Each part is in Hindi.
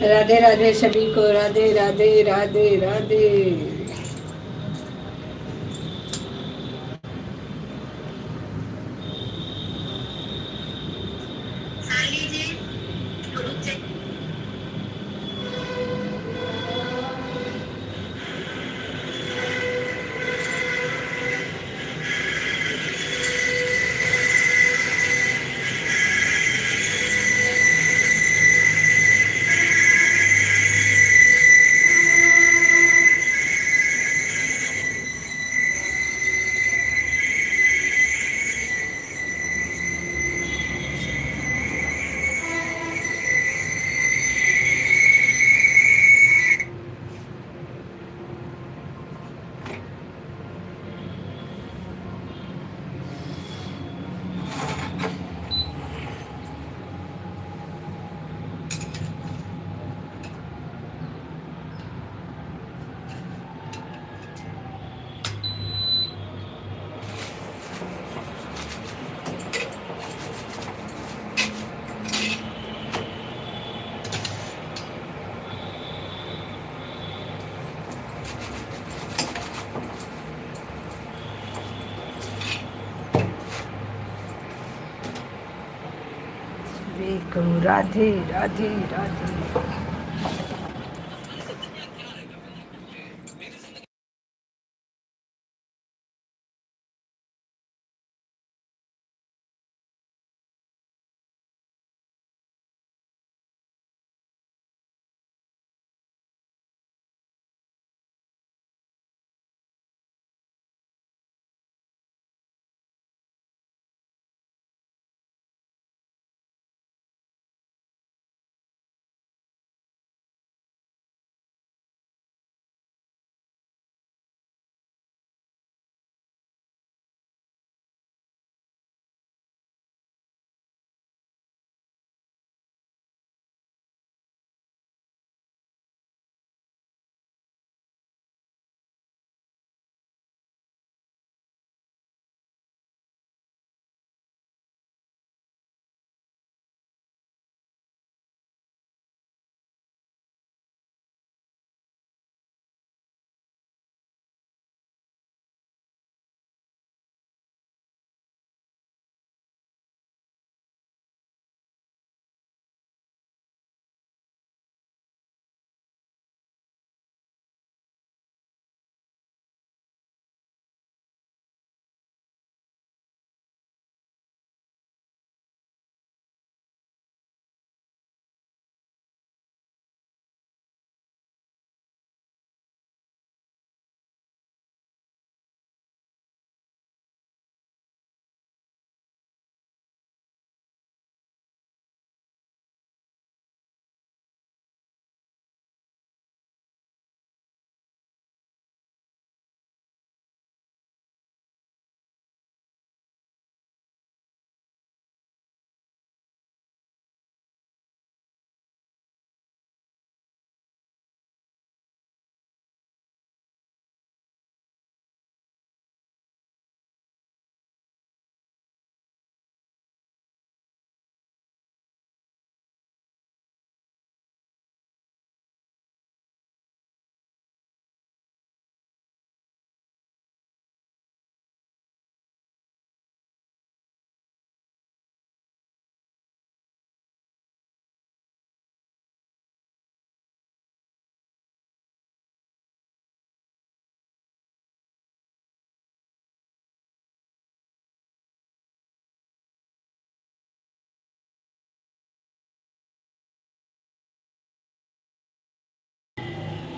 राधे राधे सभी को, राधे राधे राधे राधे। सभी को राधे राधे राधे।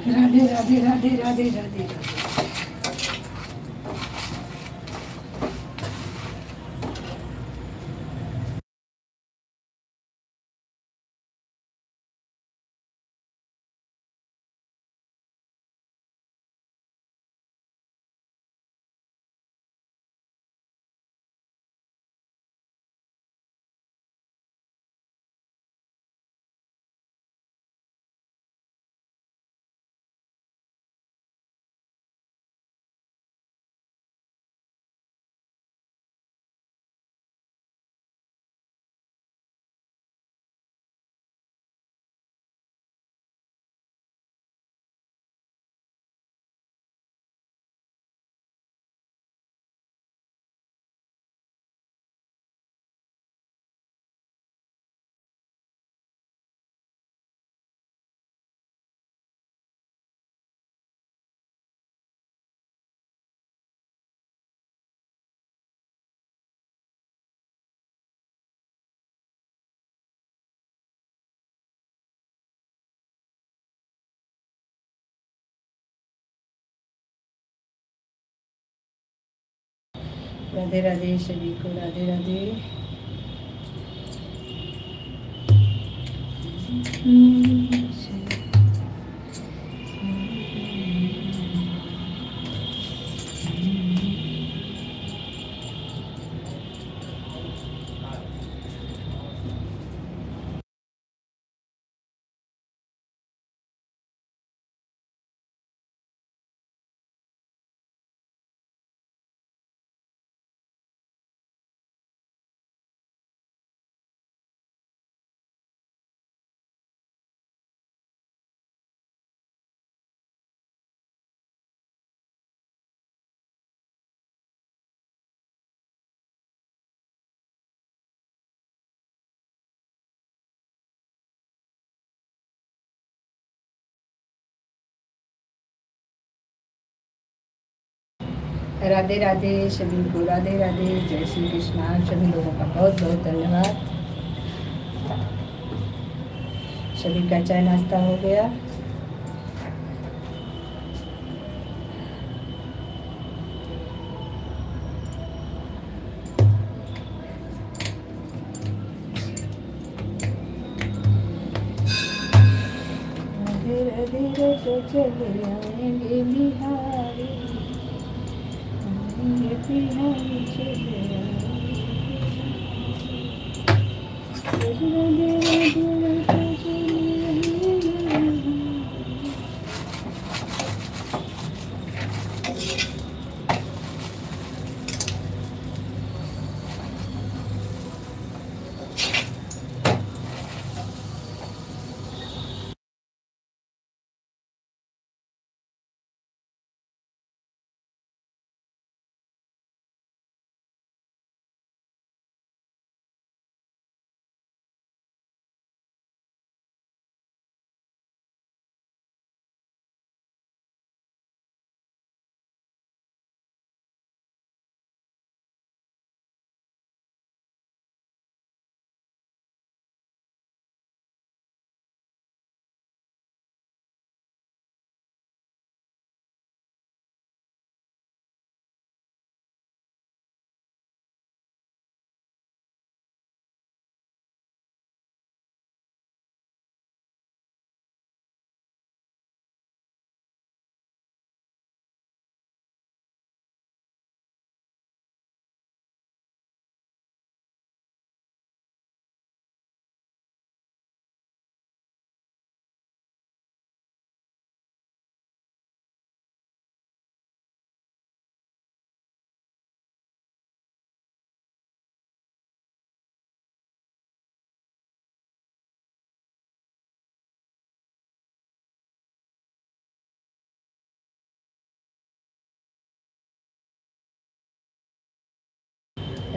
राधे राधे राधे राधे राधे राधे। राधे राधे सभी को, राधे राधे। राधे राधे सभी को, राधे राधे, जय श्री कृष्णा। सभी लोगों का बहुत बहुत धन्यवाद। सभी का चाय नाश्ता हो गया। धीरे धीरे तो चले आएंगे बिहारी, बिहारी चले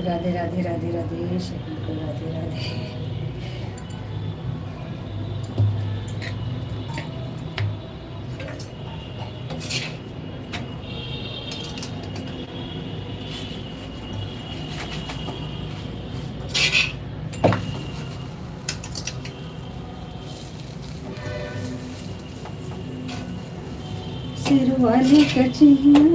राधे राधे, राधे राधे सभी को, राधे राधे। सिर वाली कचिया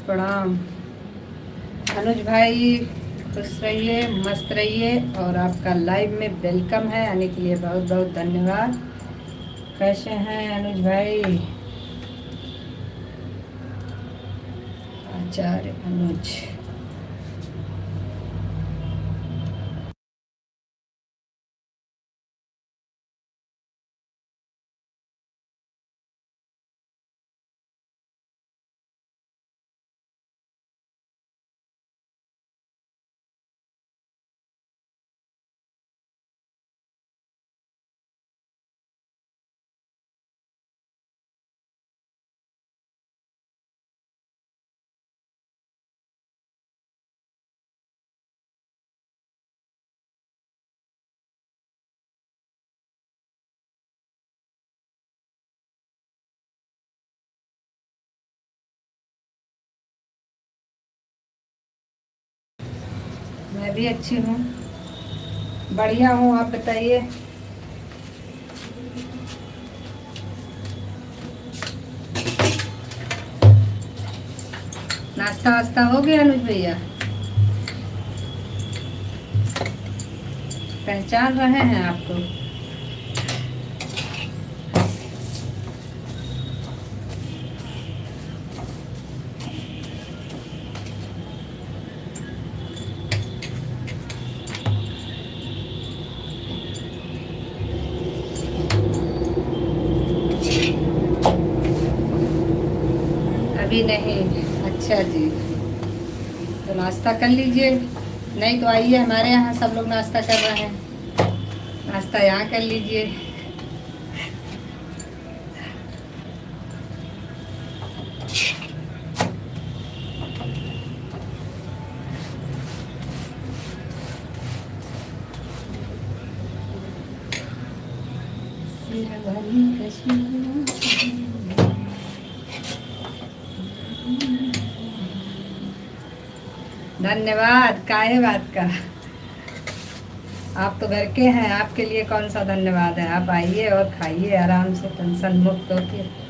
प्रणाम। अनुज भाई खुश रहिए, मस्त रहिए और आपका लाइव में वेलकम है, आने के लिए बहुत बहुत धन्यवाद। कैसे हैं अनुज भाई? आचार्य अनुज। मैं भी अच्छी हूँ, बढ़िया हूँ, आप बताइए। नाश्ता वास्ता हो गया अनुज भैया? पहचान रहे हैं आपको? अभी नहीं। अच्छा जी, तो नाश्ता कर लीजिए। नहीं तो आइए, हमारे यहाँ सब लोग नाश्ता कर रहे हैं, नाश्ता यहाँ कर लीजिए। धन्यवाद, काहे बात का। आप तो घर के हैं, आपके लिए कौन सा धन्यवाद है। आप आइए और खाइए आराम से, टेंशन मुक्त होके।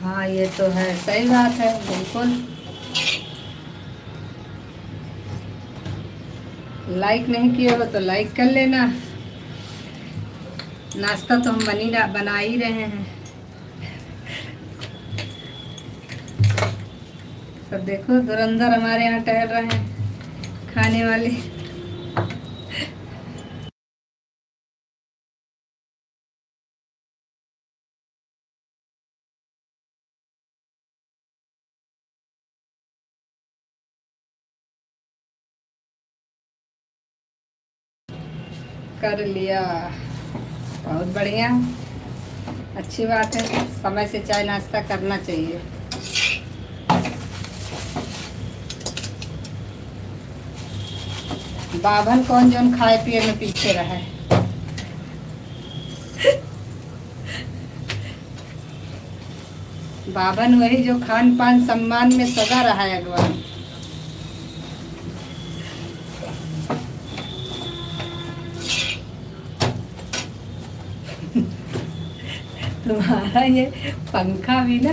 हाँ ये तो है, सही बात है, बिल्कुल। लाइक नहीं किए हो तो लाइक कर लेना। नाश्ता तो हम बना ही रहे हैं। सब देखो धुरंधर हमारे यहाँ टहल रहे हैं, खाने वाले। कर लिया, बहुत बढ़िया, अच्छी बात है। समय से चाय नाश्ता करना चाहिए। बाभन कौन जौन खाए पिए में पीछे रहा है। बाभन वही जो खान पान सम्मान में सदा रहा है अगवान। तुम्हारा ये पंखा भी ना,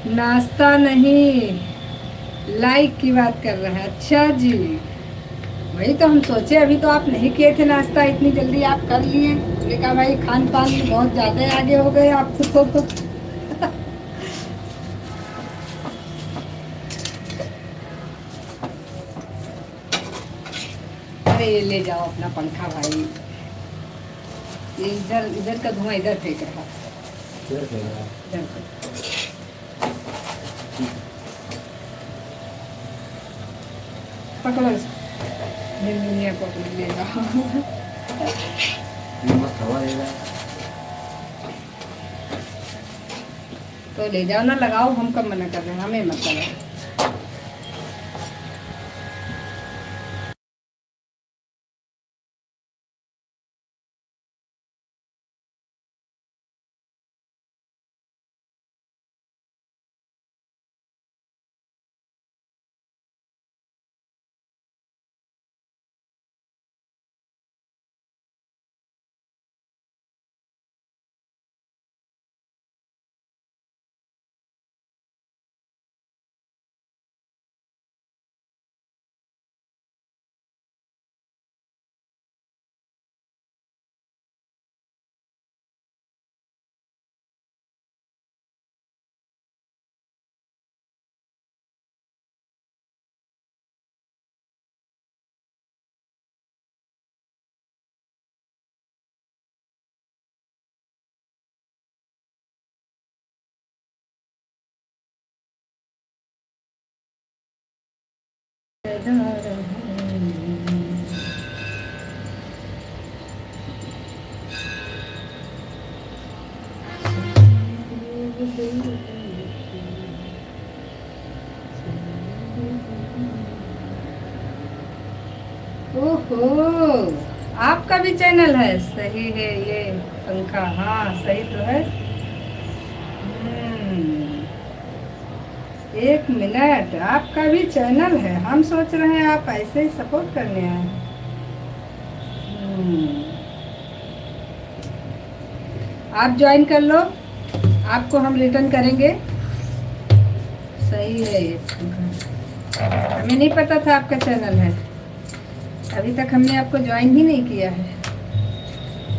नाश्ता नहीं, लाइक की बात कर रहे हैं। अच्छा जी, वही तो हम सोचे, अभी तो आप नहीं किए थे नाश्ता, इतनी जल्दी आप कर लिए। हमने कहा भाई खान पान में बहुत ज़्यादा आगे हो गए आप तो। अरे ये ले जाओ अपना पंखा भाई। ये इधर इधर का धुआं इधर फेंक रहा है। इधर फेंक रहा है। इधर का। पकड़ो इसको, झिनझिनिया पकड़ लेगा। ये मस्त हवा देगा। तो ले जाओ ना, लगाओ, हम कब मना कर रहे हैं, हमें मत लगाओ। ओहो, आपका भी चैनल है? सही है ये पंखा, हाँ सही तो है। एक मिनट, आपका भी चैनल है? हम सोच रहे हैं आप ऐसे ही सपोर्ट करने आए हैं। आप ज्वाइन कर लो, आपको हम रिटर्न करेंगे। सही है ये पंखा, हमें नहीं पता था आपका चैनल है, अभी तक हमने आपको ज्वाइन ही नहीं किया है।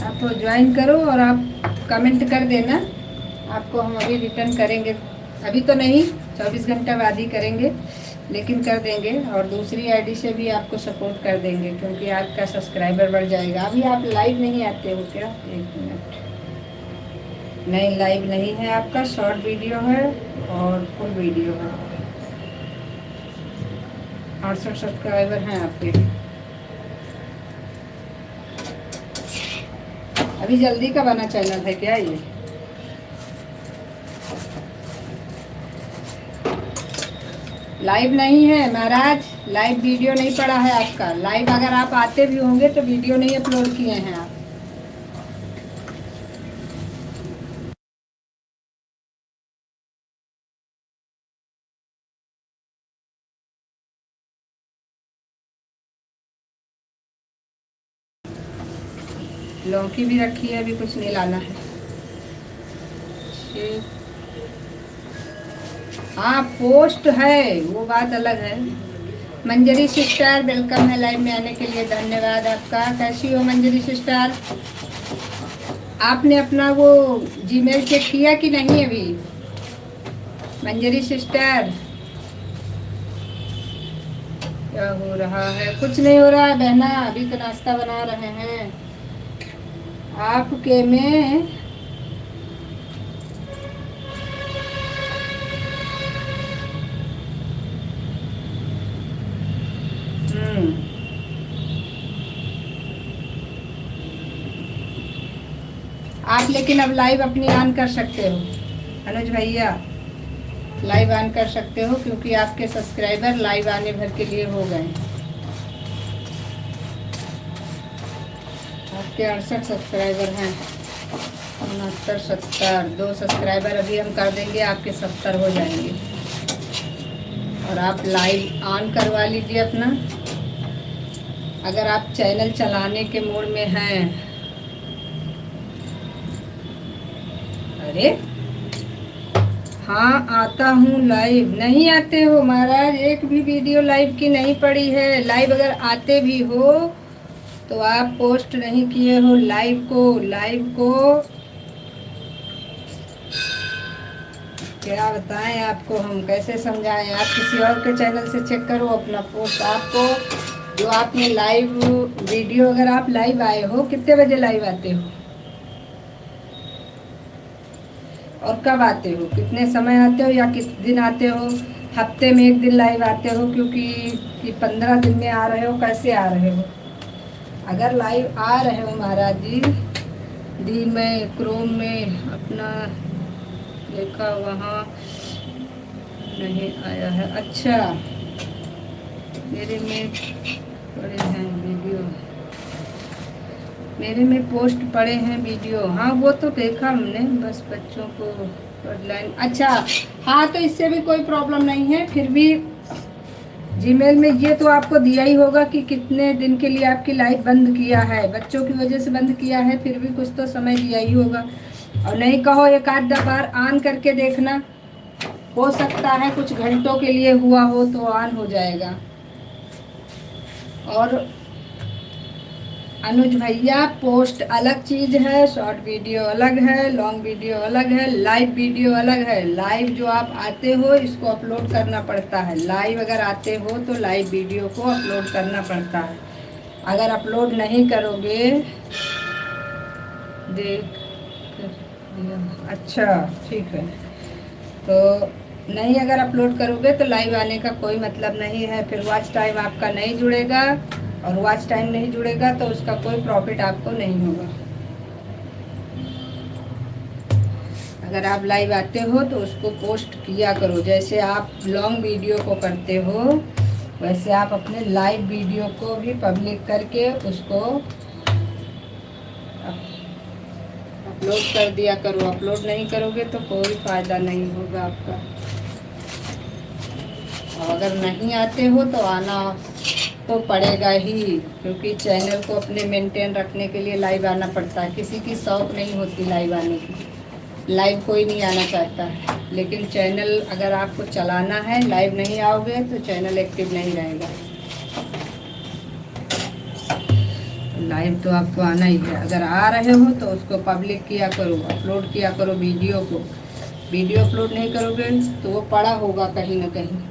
आप ज्वाइन करो और आप कमेंट कर देना, आपको हम अभी रिटर्न करेंगे। अभी तो नहीं, 24 घंटा बाद ही करेंगे, लेकिन कर देंगे। और दूसरी आईडी से भी आपको सपोर्ट कर देंगे, क्योंकि आपका सब्सक्राइबर बढ़ जाएगा। अभी आप लाइव नहीं आते हो क्या? एक मिनट, नहीं लाइव नहीं है आपका, शॉर्ट वीडियो है और फुल वीडियो है। 800 सब्सक्राइबर हैं आपके। अभी जल्दी का बना चैनल है क्या ये? लाइव नहीं है महाराज, लाइव वीडियो नहीं पड़ा है आपका। लाइव अगर आप आते भी होंगे तो वीडियो नहीं अपलोड किए हैं आप। लौकी भी रखी है, अभी कुछ नहीं लाना है। हाँ पोस्ट है, वो बात अलग है। मंजरी सिस्टर वेलकम है लाइव में आने के लिए, धन्यवाद आपका। कैसी हो मंजरी सिस्टर? आपने अपना वो जीमेल चेक किया कि नहीं अभी? मंजरी सिस्टर क्या हो रहा है? कुछ नहीं हो रहा है बहना, अभी तो नाश्ता बना रहे हैं आपके में। आप लेकिन अब लाइव अपनी ऑन कर सकते हो अनुज भैया, लाइव ऑन कर सकते हो, क्योंकि आपके सब्सक्राइबर लाइव आने भर के लिए हो गए। आपके 68 सब्सक्राइबर हैं, 69 70, 2 सब्सक्राइबर अभी हम कर देंगे, आपके 70 हो जाएंगे। और आप लाइव ऑन करवा लीजिए अपना, अगर आप चैनल चलाने के मूड में हैं। अरे हाँ आता हूँ लाइव, नहीं आते हो महाराज, एक भी वीडियो लाइव की नहीं पड़ी है। लाइव अगर आते भी हो तो आप पोस्ट नहीं किए हो लाइव को क्या बताएं आपको, हम कैसे समझाएं? आप किसी और के चैनल से चेक करो अपना पोस्ट, आपको जो आपने लाइव वीडियो, अगर आप लाइव आए हो, कितने बजे लाइव आते हो? और कब आते हो, कितने समय आते हो या किस दिन आते हो? हफ्ते में एक दिन लाइव आते हो क्योंकि कि 15 दिन में आ रहे हो, कैसे आ रहे हो? अगर लाइव आ रहे हो महाराज जी, दी में क्रोम में अपना देखा, वहाँ नहीं आया है। अच्छा, मेरे में पड़े हैं वीडियो, मेरे में पोस्ट पड़े हैं वीडियो। हाँ वो तो देखा हमने, बस बच्चों को हेडलाइन। अच्छा हाँ, तो इससे भी कोई प्रॉब्लम नहीं है। फिर भी जीमेल में ये तो आपको दिया ही होगा कि कितने दिन के लिए आपकी लाइव बंद किया है, बच्चों की वजह से बंद किया है, फिर भी कुछ तो समय दिया ही होगा। और नहीं कहो एक आध बार ऑन करके देखना, हो सकता है कुछ घंटों के लिए हुआ हो तो ऑन हो जाएगा। और अनुज भैया, पोस्ट अलग चीज है, शॉर्ट वीडियो अलग है, लॉन्ग वीडियो अलग है, लाइव वीडियो अलग है। लाइव जो आप आते हो इसको अपलोड करना पड़ता है। लाइव अगर आते हो तो लाइव वीडियो को अपलोड करना पड़ता है। अगर अपलोड नहीं करोगे, देख, अच्छा ठीक है, तो नहीं अगर अपलोड करोगे तो लाइव आने का कोई मतलब नहीं है। फिर वॉच टाइम आपका नहीं जुड़ेगा, और वॉच टाइम नहीं जुड़ेगा तो उसका कोई प्रॉफिट आपको नहीं होगा। अगर आप लाइव आते हो तो उसको पोस्ट किया करो, जैसे आप लॉन्ग वीडियो को करते हो वैसे आप अपने लाइव वीडियो को भी पब्लिक करके उसको अपलोड कर दिया करो। अपलोड नहीं करोगे तो कोई फ़ायदा नहीं होगा आपका। और अगर नहीं आते हो तो आना तो पड़ेगा ही, क्योंकि चैनल को अपने मेंटेन रखने के लिए लाइव आना पड़ता है। किसी की शौक नहीं होती लाइव आने की, लाइव कोई नहीं आना चाहता है, लेकिन चैनल अगर आपको चलाना है, लाइव नहीं आओगे तो चैनल एक्टिव नहीं रहेगा। लाइव तो आपको आना ही है। अगर आ रहे हो तो उसको पब्लिक किया करो, अपलोड किया करो वीडियो को। वीडियो अपलोड नहीं करोगे तो वो पड़ा होगा कहीं ना कहीं।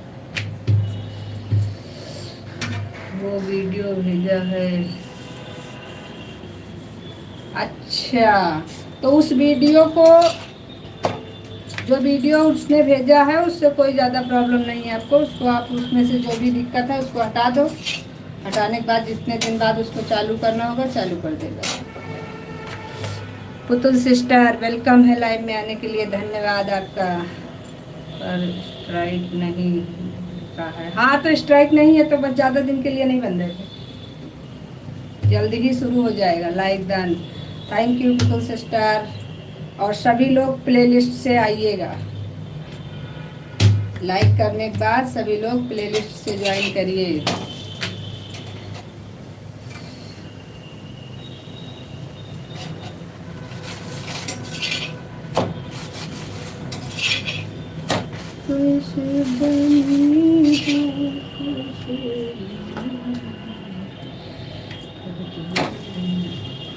वो वीडियो भेजा है, अच्छा, तो उस वीडियो को, जो वीडियो उसने भेजा है उससे कोई ज़्यादा प्रॉब्लम नहीं है आपको। उसको आप उसमें से जो भी दिक्कत है उसको हटा दो। हटाने के बाद जितने दिन बाद उसको चालू करना होगा चालू कर देगा। पुतुल सिस्टर वेलकम है लाइव में आने के लिए, धन्यवाद आपका। पर स्ट्राइक नहीं का है, हाँ तो स्ट्राइक नहीं है तो बस ज़्यादा दिन के लिए नहीं बंद है, जल्दी ही शुरू हो जाएगा live done. Thank you Putul sister. और सभी लोग प्लेलिस्ट से आइएगा, लाइक करने के बाद सभी लोग प्लेलिस्ट से ज्वाइन करिए।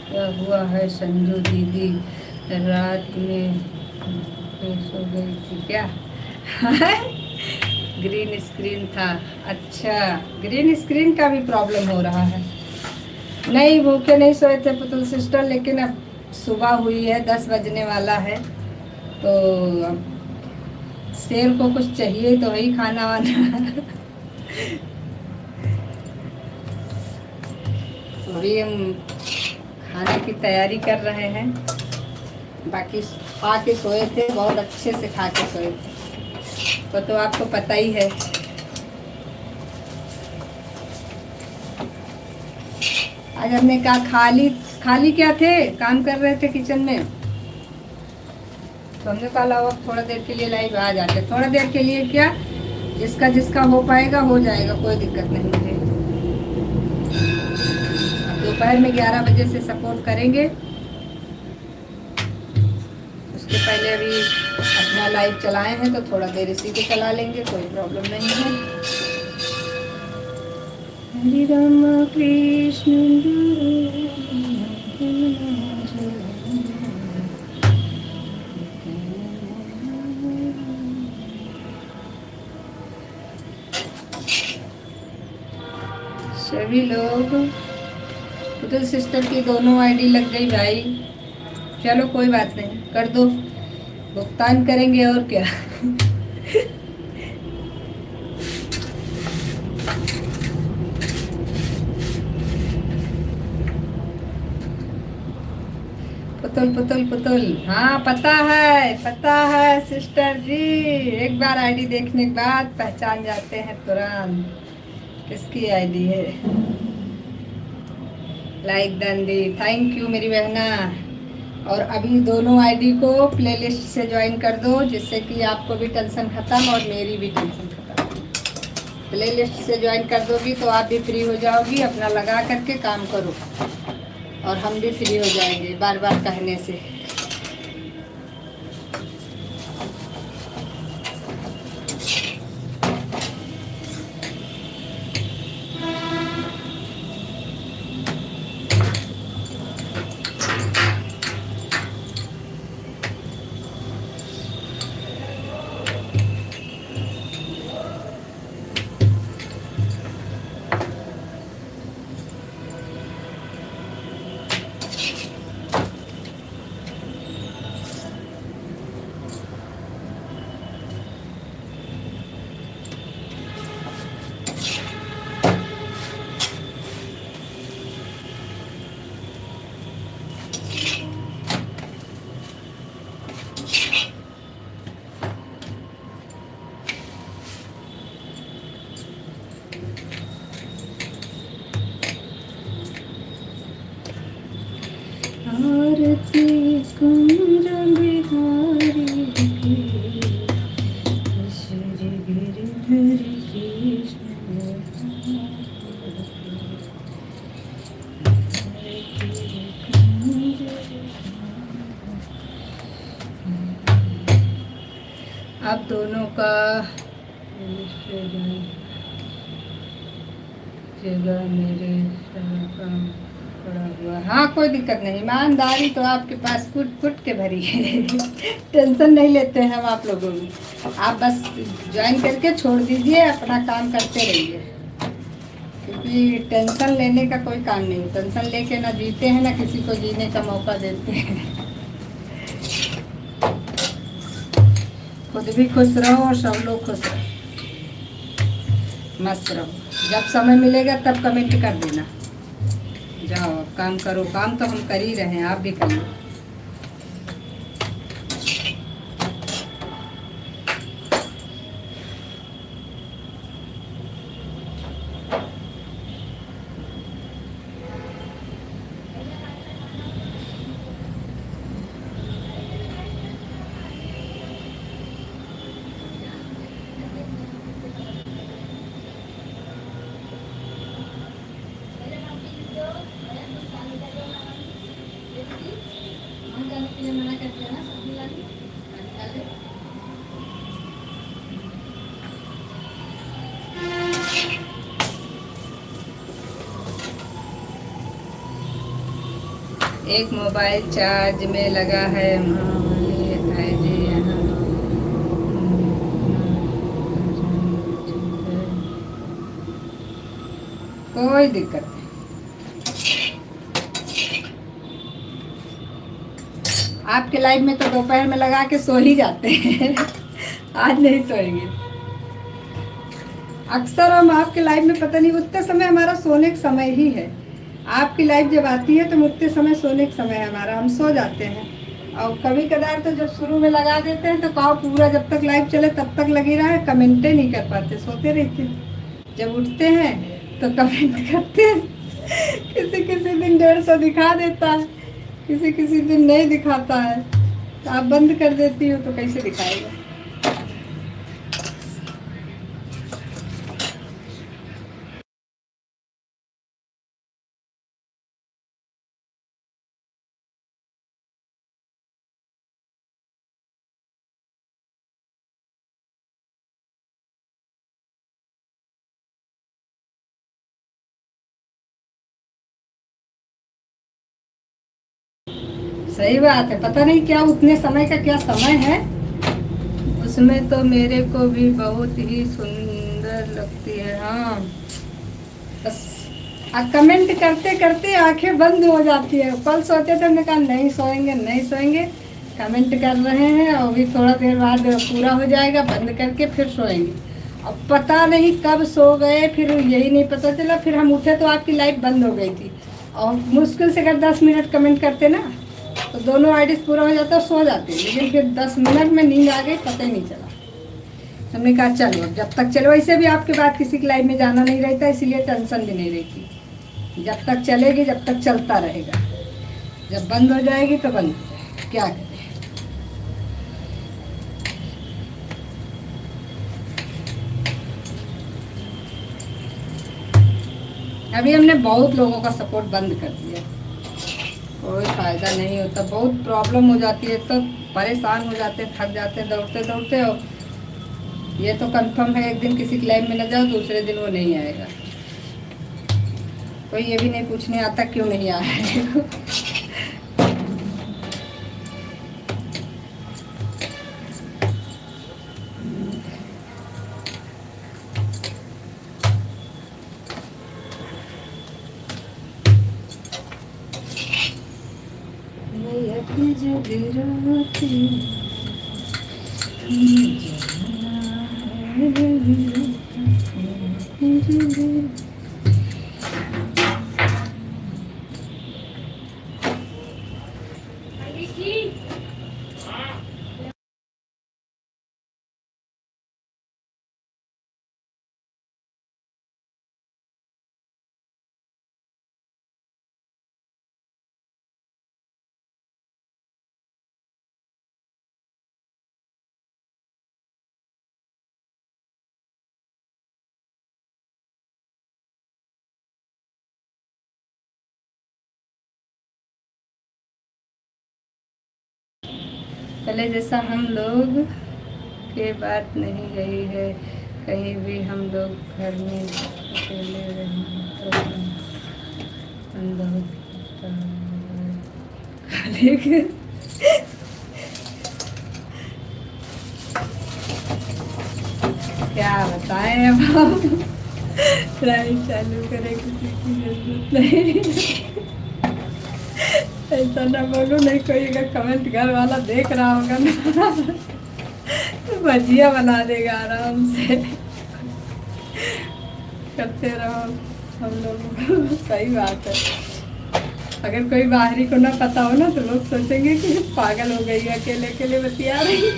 क्या हुआ है संजू दीदी, रात में सो गई थी क्या? ग्रीन स्क्रीन था, अच्छा ग्रीन स्क्रीन का भी प्रॉब्लम हो रहा है। नहीं भूखे नहीं सोए थे पुतुल सिस्टर, लेकिन अब सुबह हुई है, 10 बजने वाला है, तो अब शेर को कुछ चाहिए तो वही खाना वाना। अभी हम खाने की तैयारी कर रहे हैं। बाकी खा के सोए थे, बहुत अच्छे से खा के सोए थे, तो आपको पता ही है। आज हमने कहा खाली क्या थे, काम कर रहे थे किचन में, तो हमने कहा लाओ थोड़ा देर के लिए लाइव आ जाते। थोड़ा देर के लिए क्या, जिसका जिसका हो पाएगा हो जाएगा, कोई दिक्कत नहीं मुझे। दोपहर में 11 बजे से सपोर्ट करेंगे, उसके पहले अभी अपना लाइव चलाए हैं तो थोड़ा देर इसी को चला लेंगे, कोई प्रॉब्लम नहीं है। हरे राम कृष्ण सभी लोग। पुतुल सिस्टर की दोनों आईडी लग गई भाई, चलो कोई बात नहीं, कर दो। भुगतान करेंगे और क्या। पुतुल पुतुल पुतुल, हाँ पता है सिस्टर जी। एक बार आईडी देखने के बाद पहचान जाते हैं तुरंत किसकी आईडी है। Like done the, thank you मेरी बहना। और अभी दोनों आईडी को प्लेलिस्ट से ज्वाइन कर दो, जिससे कि आपको भी टेंशन ख़त्म और मेरी भी टेंशन ख़त्म। प्लेलिस्ट से ज्वाइन कर दोगी तो आप भी फ्री हो जाओगी, अपना लगा करके काम करो और हम भी फ्री हो जाएंगे बार बार कहने से। आरती कुंज बिहारी की, श्री गिरिधर कृष्ण। आप दोनों का जगह मेरे काम पड़ा हुआ। हाँ कोई दिक्कत नहीं, ईमानदारी तो आपके पास फुट फुट के भरी है। टेंशन नहीं लेते हैं हम आप लोगों में। आप बस ज्वाइन करके छोड़ दीजिए, अपना काम करते रहिए, क्योंकि टेंशन लेने का कोई काम नहीं। टेंशन लेके ना जीते हैं ना किसी को जीने का मौका देते हैं। खुद भी खुश रहो और सब लोग खुश रहो, मस्त रहो। जब समय मिलेगा तब कमेंट कर देना। जाओ अब काम करो, काम तो हम कर ही रहे हैं, आप भी करिए। एक मोबाइल चार्ज में लगा है। कोई दिक्कत नहीं, आपके लाइफ में तो दोपहर में लगा के सो ही जाते हैं। आज नहीं सोएंगे। अक्सर हम आपके लाइफ में पता नहीं उतने समय हमारा सोने का समय ही है। आपकी लाइफ जब आती है तो उतने समय सोने का समय है हमारा, हम सो जाते हैं। और कभी कदार तो जब शुरू में लगा देते हैं तो कहो पूरा जब तक लाइव चले तब तक लगी रहा है, कमेंटे नहीं कर पाते, सोते रहते। जब उठते हैं तो कमेंट करते हैं। किसी किसी दिन 150 दिखा देता है, किसी किसी दिन नहीं दिखाता है। तो आप बंद कर देती हो तो कैसे दिखाएगा। सही बात है, पता नहीं क्या उतने समय का क्या समय है उसमें। तो मेरे को भी बहुत ही सुंदर लगती है। हाँ बस कमेंट करते करते आंखें बंद हो जाती है। कल सोते थे, हमने कहा नहीं सोएंगे नहीं सोएंगे, कमेंट कर रहे हैं और अभी थोड़ा देर बाद पूरा हो जाएगा, बंद करके फिर सोएंगे। अब पता नहीं कब सो गए, फिर यही नहीं पता चला, फिर हम उठे तो आपकी लाइट बंद हो गई थी। और मुश्किल से अगर 10 मिनट कमेंट करते ना तो दोनों आईडीज पूरा हो जाता, सो जाते, लेकिन फिर 10 मिनट में नींद आ गई, पता ही नहीं चला। हमने कहा चलो जब तक चलो, वैसे भी आपके बाद किसी की लाइफ में जाना नहीं रहता, इसीलिए टेंशन भी नहीं रहती। जब तक चलेगी, जब तक चलता रहेगा, जब बंद हो जाएगी तो बंद हो जाएगी, क्या करें। अभी हमने बहुत लोगों का सपोर्ट बंद कर दिया, कोई फ़ायदा नहीं होता, बहुत प्रॉब्लम हो जाती है, तो परेशान हो जाते, थक जाते दौड़ते दौड़ते। और ये तो कंफर्म है एक दिन किसी की लाइफ में न जाओ, दूसरे दिन वो नहीं आएगा। कोई ये भी नहीं पूछने आता क्यों नहीं आया। पहले जैसा हम लोग के बात नहीं रही है, कहीं भी हम लोग घर में अकेले रहें तो हम बहुत क्या बताएं अब हम। लाइट चालू करें, किसी की जरूरत नहीं। ऐसा ना बोलो, नहीं कोई अगर कमेंट घर वाला देख रहा होगा ना तो भजिया बना देगा आराम से। करते रहो हम लोग, सही बात है। अगर कोई बाहरी को ना पता हो ना तो लोग सोचेंगे कि पागल हो गई है, अकेले अकेले बतिया रही।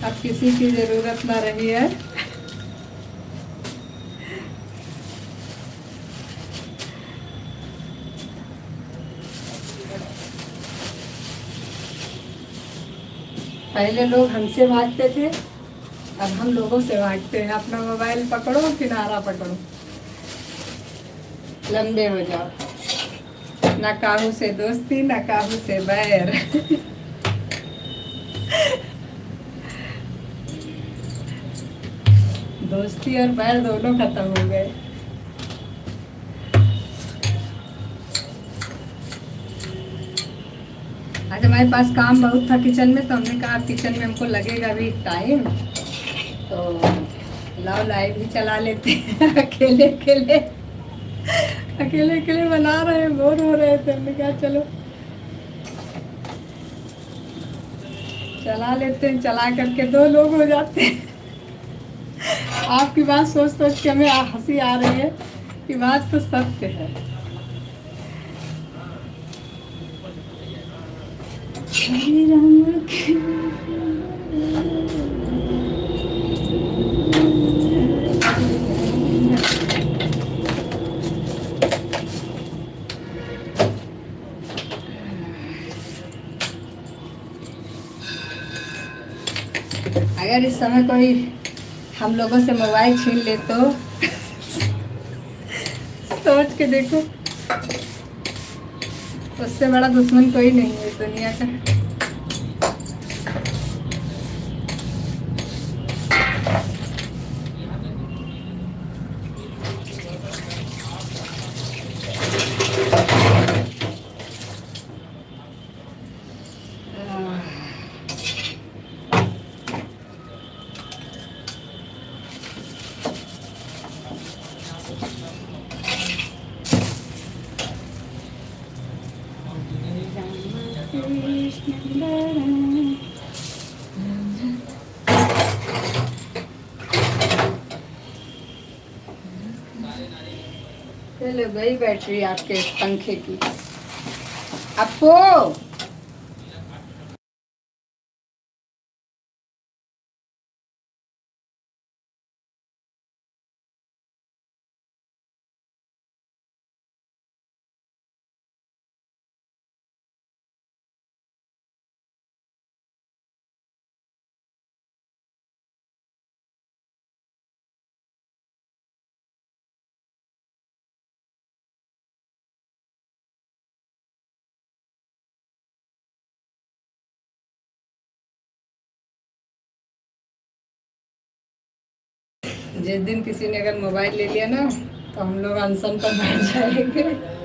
अब किसी की जरूरत ना रही है। पहले लोग हमसे भागते थे, अब हम लोगों से भागते हैं। अपना मोबाइल पकड़ो, किनारा पकड़ो, लंबे हो जाओ। ना काहू से दोस्ती, ना काहू से बैर। दोस्ती और बैर दोनों खत्म हो गए। आज हमारे पास काम बहुत था किचन में, तो हमने कहा किचन में हमको लगेगा अभी टाइम, तो लाओ लाइव भी चला लेते हैं। अकेले अकेले बना रहे हैं, बोर हो रहे थे, हमने कहा चलो चला लेते हैं। चला करके 2 लोग हो जाते हैं। आपकी बात सोच सोच के हमें हंसी आ रही है कि बात तो सत्य है। अगर इस समय कोई हम लोगों से मोबाइल छीन ले तो सोच के देखो, उससे बड़ा दुश्मन कोई नहीं है दुनिया का। चलो गई बैटरी आपके इस पंखे की। अपो जिस दिन किसी ने अगर मोबाइल ले लिया ना तो हम लोग अनशन पर बैठ जाएंगे।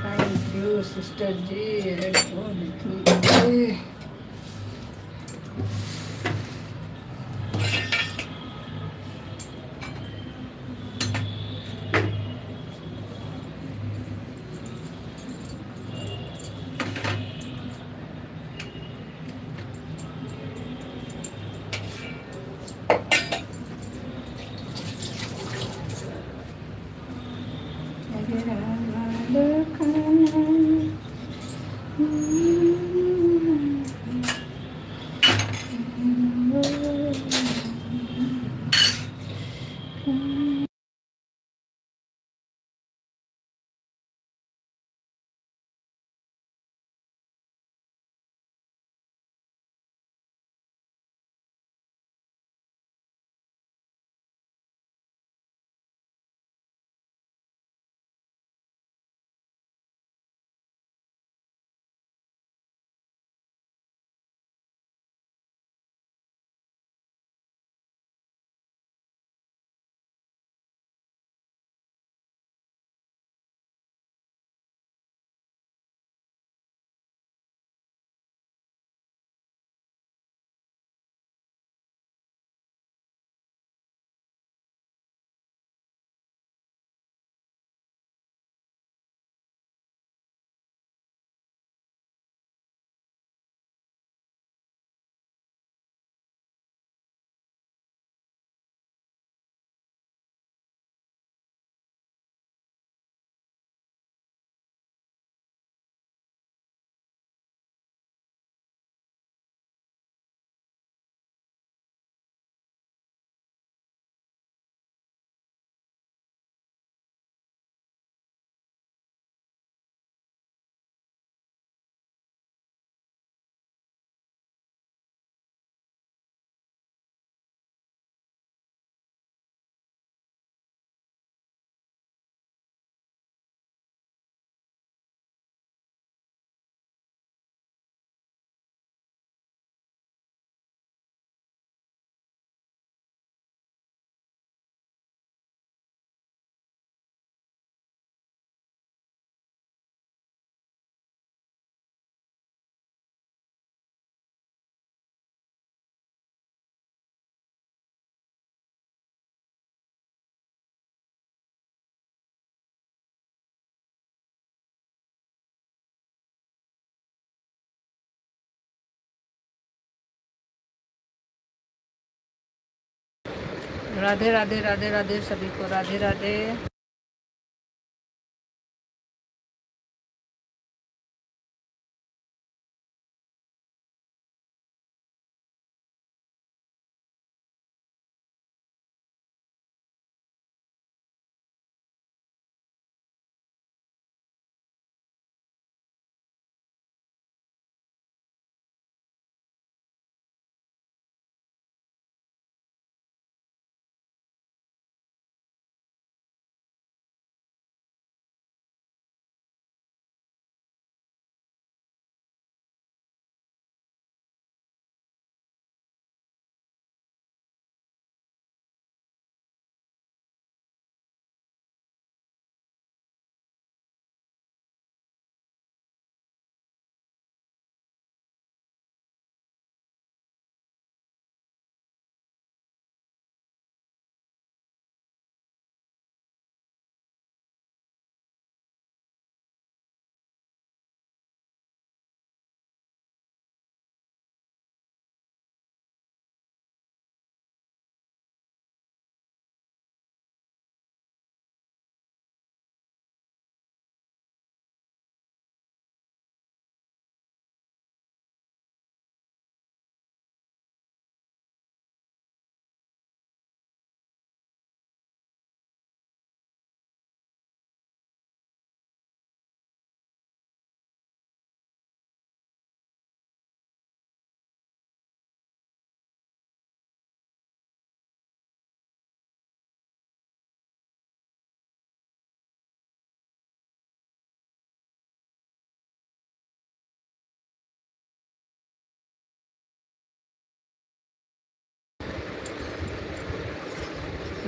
Thank you sister ji headphone लिखने के लिए। राधे राधे राधे राधे सभी को राधे राधे।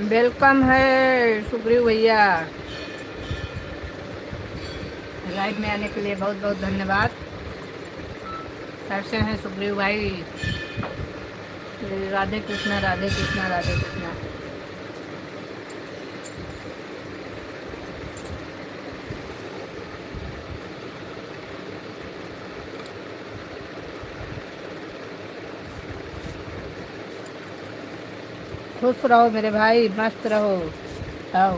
वेलकम है सुग्रीव भैया, लाइव में आने के लिए बहुत बहुत धन्यवाद। कैसे हैं सुग्रीव भाई? राधे कृष्णा राधे कृष्णा राधे कृष्णा। खुश रहो मेरे भाई, मस्त रहो। आओ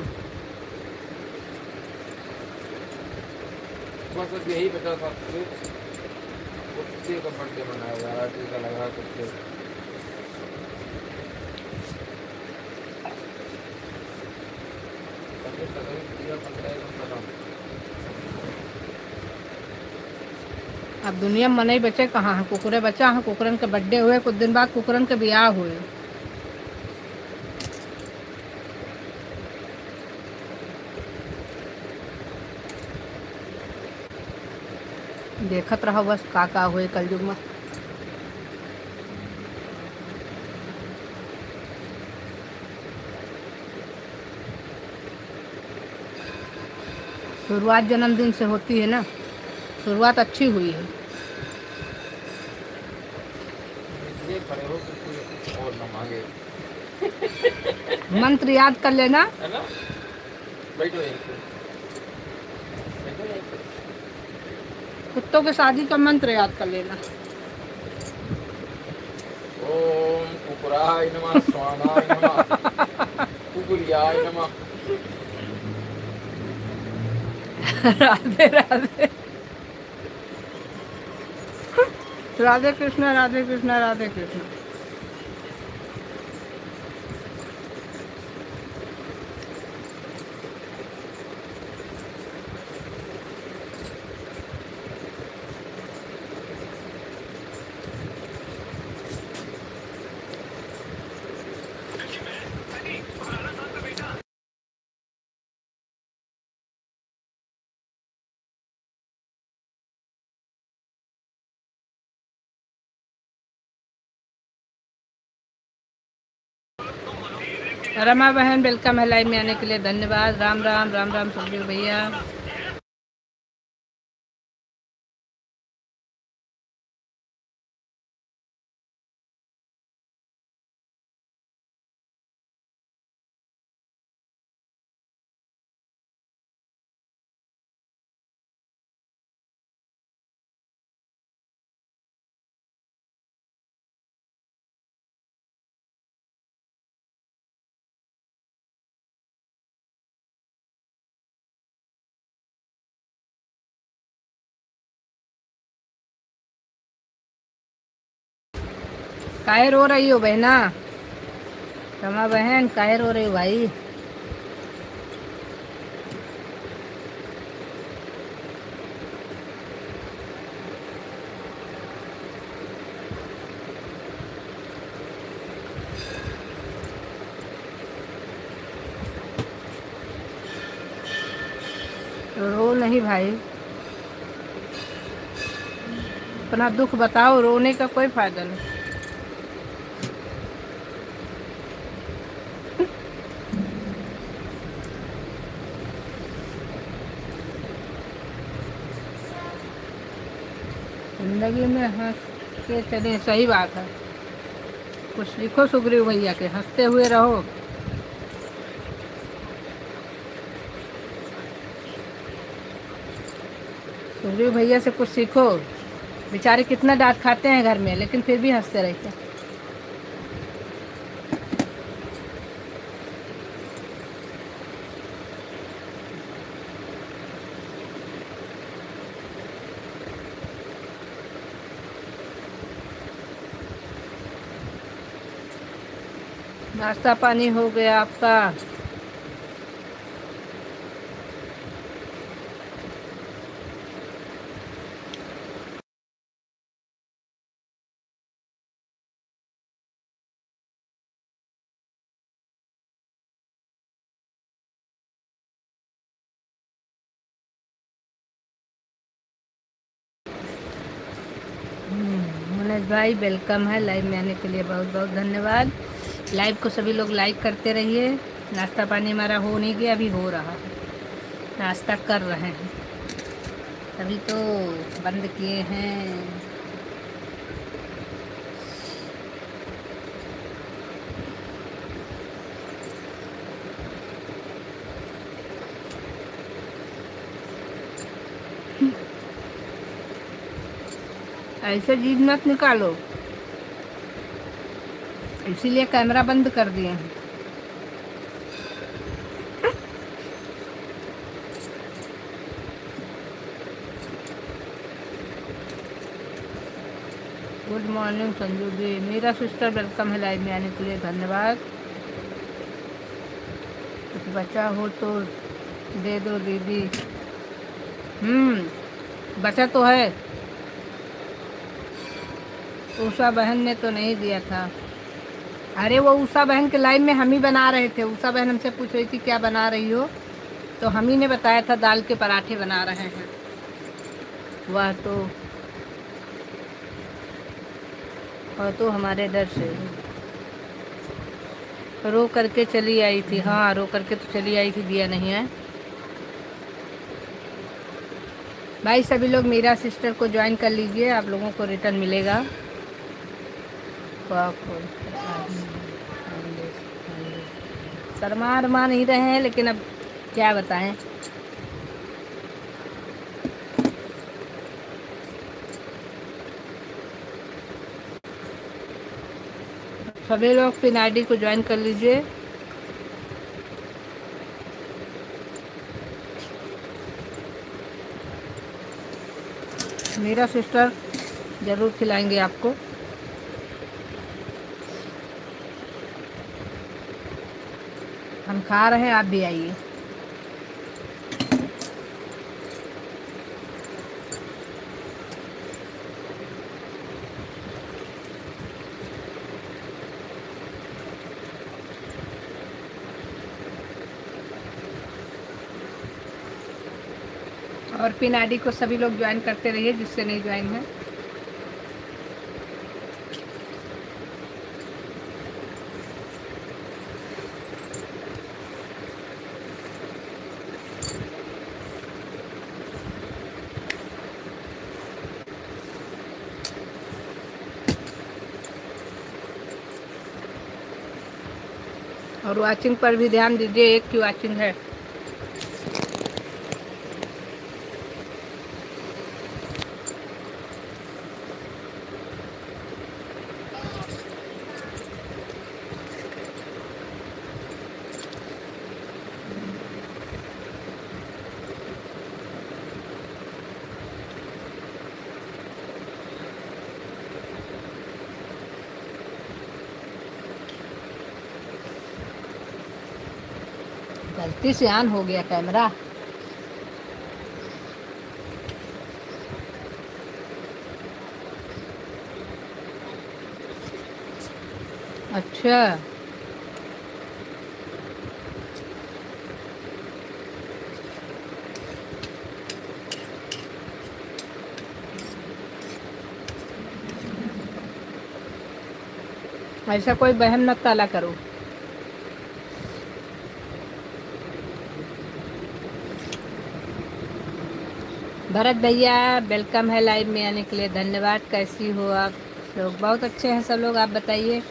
बस अब यही बचा था, कुत्ते का बर्थडे मनाया जा रहा है, टीका लगा कुत्ते। अब दुनिया में नहीं बचे कहाँ हैं, कुकुरे बचा हैं। कुकुरन के बर्थडे हुए, कुछ दिन बाद कुकुरन के ब्याह हुए। देखत रहो बस का हुए कलयुग में। शुरुआत जन्मदिन से होती है ना, शुरुआत अच्छी हुई है। ये खड़े हो तो कोई और ना मांगे, मंत्र याद कर लेना। है ना? बैठो यहीं पे, बैठो यहीं पे। कुत्तों के शादी का मंत्र याद कर लेना। ओम कुकुराय नमः, स्वानाय नमः, कुकुरियाय नमः। राधे राधे, राधे कृष्णा राधे कृष्णा राधे कृष्णा। रमा बहन वेलकम है, लाइव में आने के लिए धन्यवाद। राम राम राम राम सुखदेव भैया। काहे रो रही हो बहना? रमा बहन काहे रो रही हो भाई? रो नहीं भाई, अपना दुख बताओ, रोने का कोई फायदा नहीं। जिंदगी में हंस के चले, सही बात है। कुछ लिखो सुग्रीव भैया के, हंसते हुए रहो। सुग्रीव भैया से कुछ सीखो, बेचारे कितना डांट खाते हैं घर में, लेकिन फिर भी हंसते रहते हैं। नाश्ता पानी हो गया आपका? मुनीष भाई वेलकम है, लाइव में आने के लिए बहुत बहुत धन्यवाद। लाइव को सभी लोग लाइक करते रहिए। नाश्ता पानी हमारा हो नहीं गया, अभी हो रहा है, नाश्ता कर रहे हैं, अभी तो बंद किए हैं। ऐसे जीभ मत निकालो, इसीलिए कैमरा बंद कर दिए हैं। गुड मॉर्निंग संजू जी, मेरा सिस्टर वेलकम है लाइव में आने के लिए, धन्यवाद। कुछ बचा हो तो दे दो दीदी। बचा तो है, उषा बहन ने तो नहीं दिया था। अरे वो उषा बहन के लाइव में हम ही बना रहे थे, उषा बहन हमसे पूछ रही थी क्या बना रही हो, तो हम ही ने बताया था दाल के पराठे बना रहे हैं। वह तो हमारे डर से रो करके चली आई थी। हाँ, रो करके तो चली आई थी, दिया नहीं है। भाई सभी लोग मेरा सिस्टर को ज्वाइन कर लीजिए, आप लोगों को रिटर्न मिलेगा। शर्मा नहीं रहे हैं, लेकिन अब क्या बताएं। सभी लोग पिन आईडी को ज्वाइन कर लीजिए। मेरा सिस्टर ज़रूर खिलाएंगे आपको। हम खा रहे हैं, आप भी आइए। और पिन आईडी को सभी लोग ज्वाइन करते रहिए, जिससे नहीं ज्वाइन है। और वाचिंग पर भी ध्यान दीजिए, एक की वाचिंग है। गलती से ऑन हो गया कैमरा। अच्छा, ऐसा कोई बहम मत ताला करो। भरत भैया वेलकम है लाइव में आने के लिए, धन्यवाद। कैसी हो आप लोग? बहुत अच्छे हैं सब लोग, आप बताइए।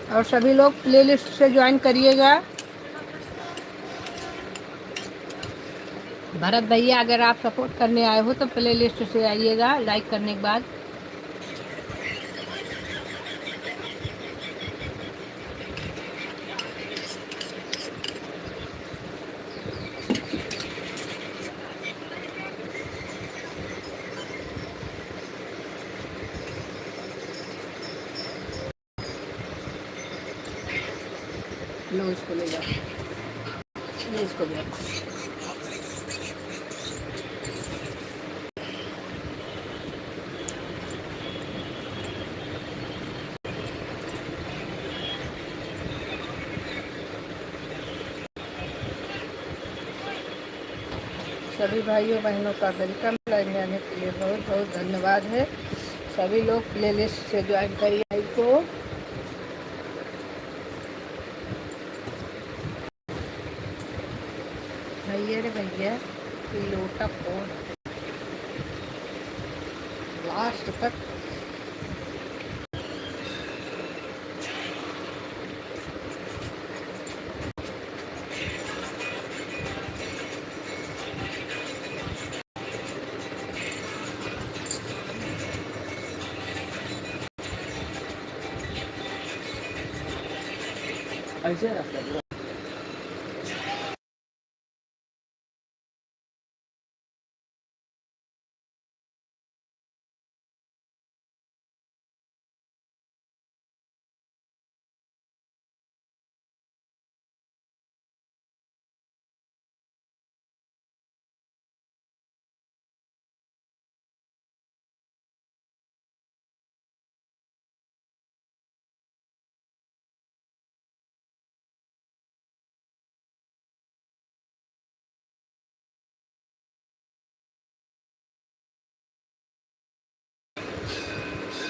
और सभी लोग प्लेलिस्ट से ज्वाइन करिएगा। भरत भैया अगर आप सपोर्ट करने आए हो तो प्लेलिस्ट से आइएगा लाइक करने के बाद। लो इसको ले जाओ, ये इसको भी रखो। सभी भाइयों बहनों का वेलकम। लाइव में आने के लिए बहुत बहुत धन्यवाद है। सभी लोग प्लेलिस्ट से ज्वाइन करिए लाइव को। भैया रे भैया, लोटा कौन लास्ट तक। ऐसे रास्ता पूरा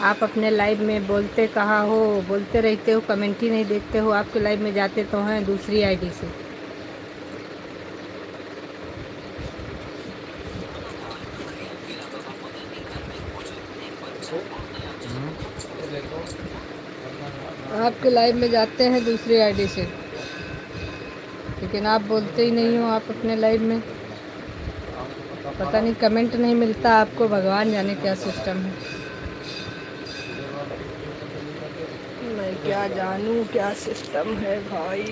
आप अपने लाइव में बोलते कहाँ हो, बोलते रहते हो, कमेंट ही नहीं देखते हो। आपके लाइव में जाते तो हैं दूसरी आईडी से। ये देखो आपके लाइव में जाते हैं दूसरी आईडी से, लेकिन आप बोलते ही नहीं हो। आप अपने लाइव में पता नहीं कमेंट नहीं मिलता आपको, भगवान जाने क्या सिस्टम है। मैं क्या जानूँ क्या सिस्टम है भाई।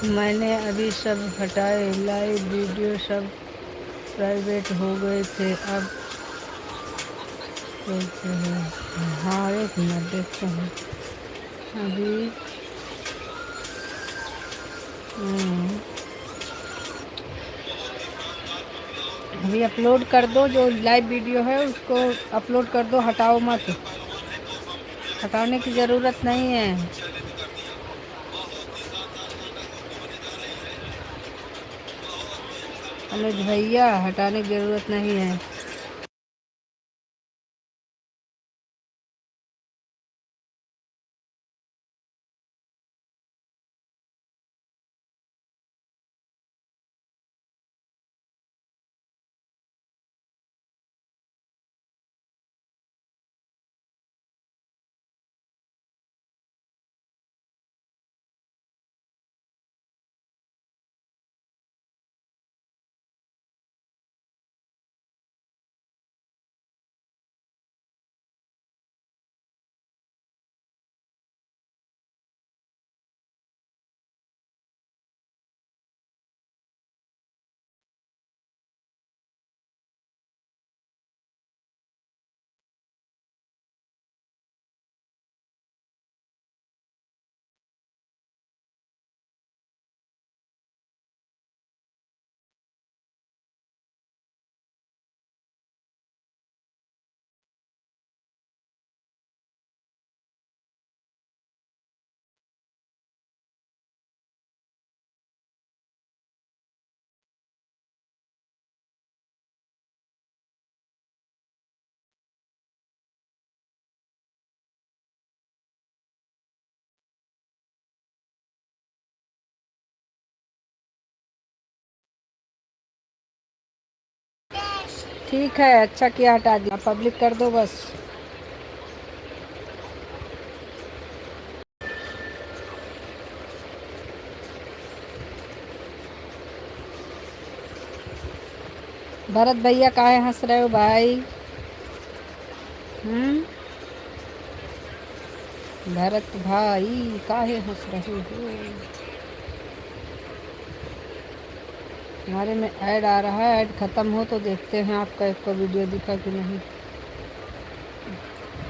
मैंने अभी सब हटाए, लाइव वीडियो सब प्राइवेट हो गए थे, अब कैसे है? हाँ, एक मिनट देखते हैं अभी। हम्म, अभी अपलोड कर दो, जो लाइव वीडियो है उसको अपलोड कर दो, हटाओ मत, हटाने की ज़रूरत नहीं है। अनुज भैया, हटाने की ज़रूरत नहीं है। ठीक है, अच्छा किया हटा दिया, पब्लिक कर दो बस। भरत भैया काहे हंस रहे हो भाई? भरत भाई काहे हंस रहे हो? हमारे में ऐड आ रहा है, ऐड ख़त्म हो तो देखते हैं आपका एक को वीडियो दिखा कि नहीं।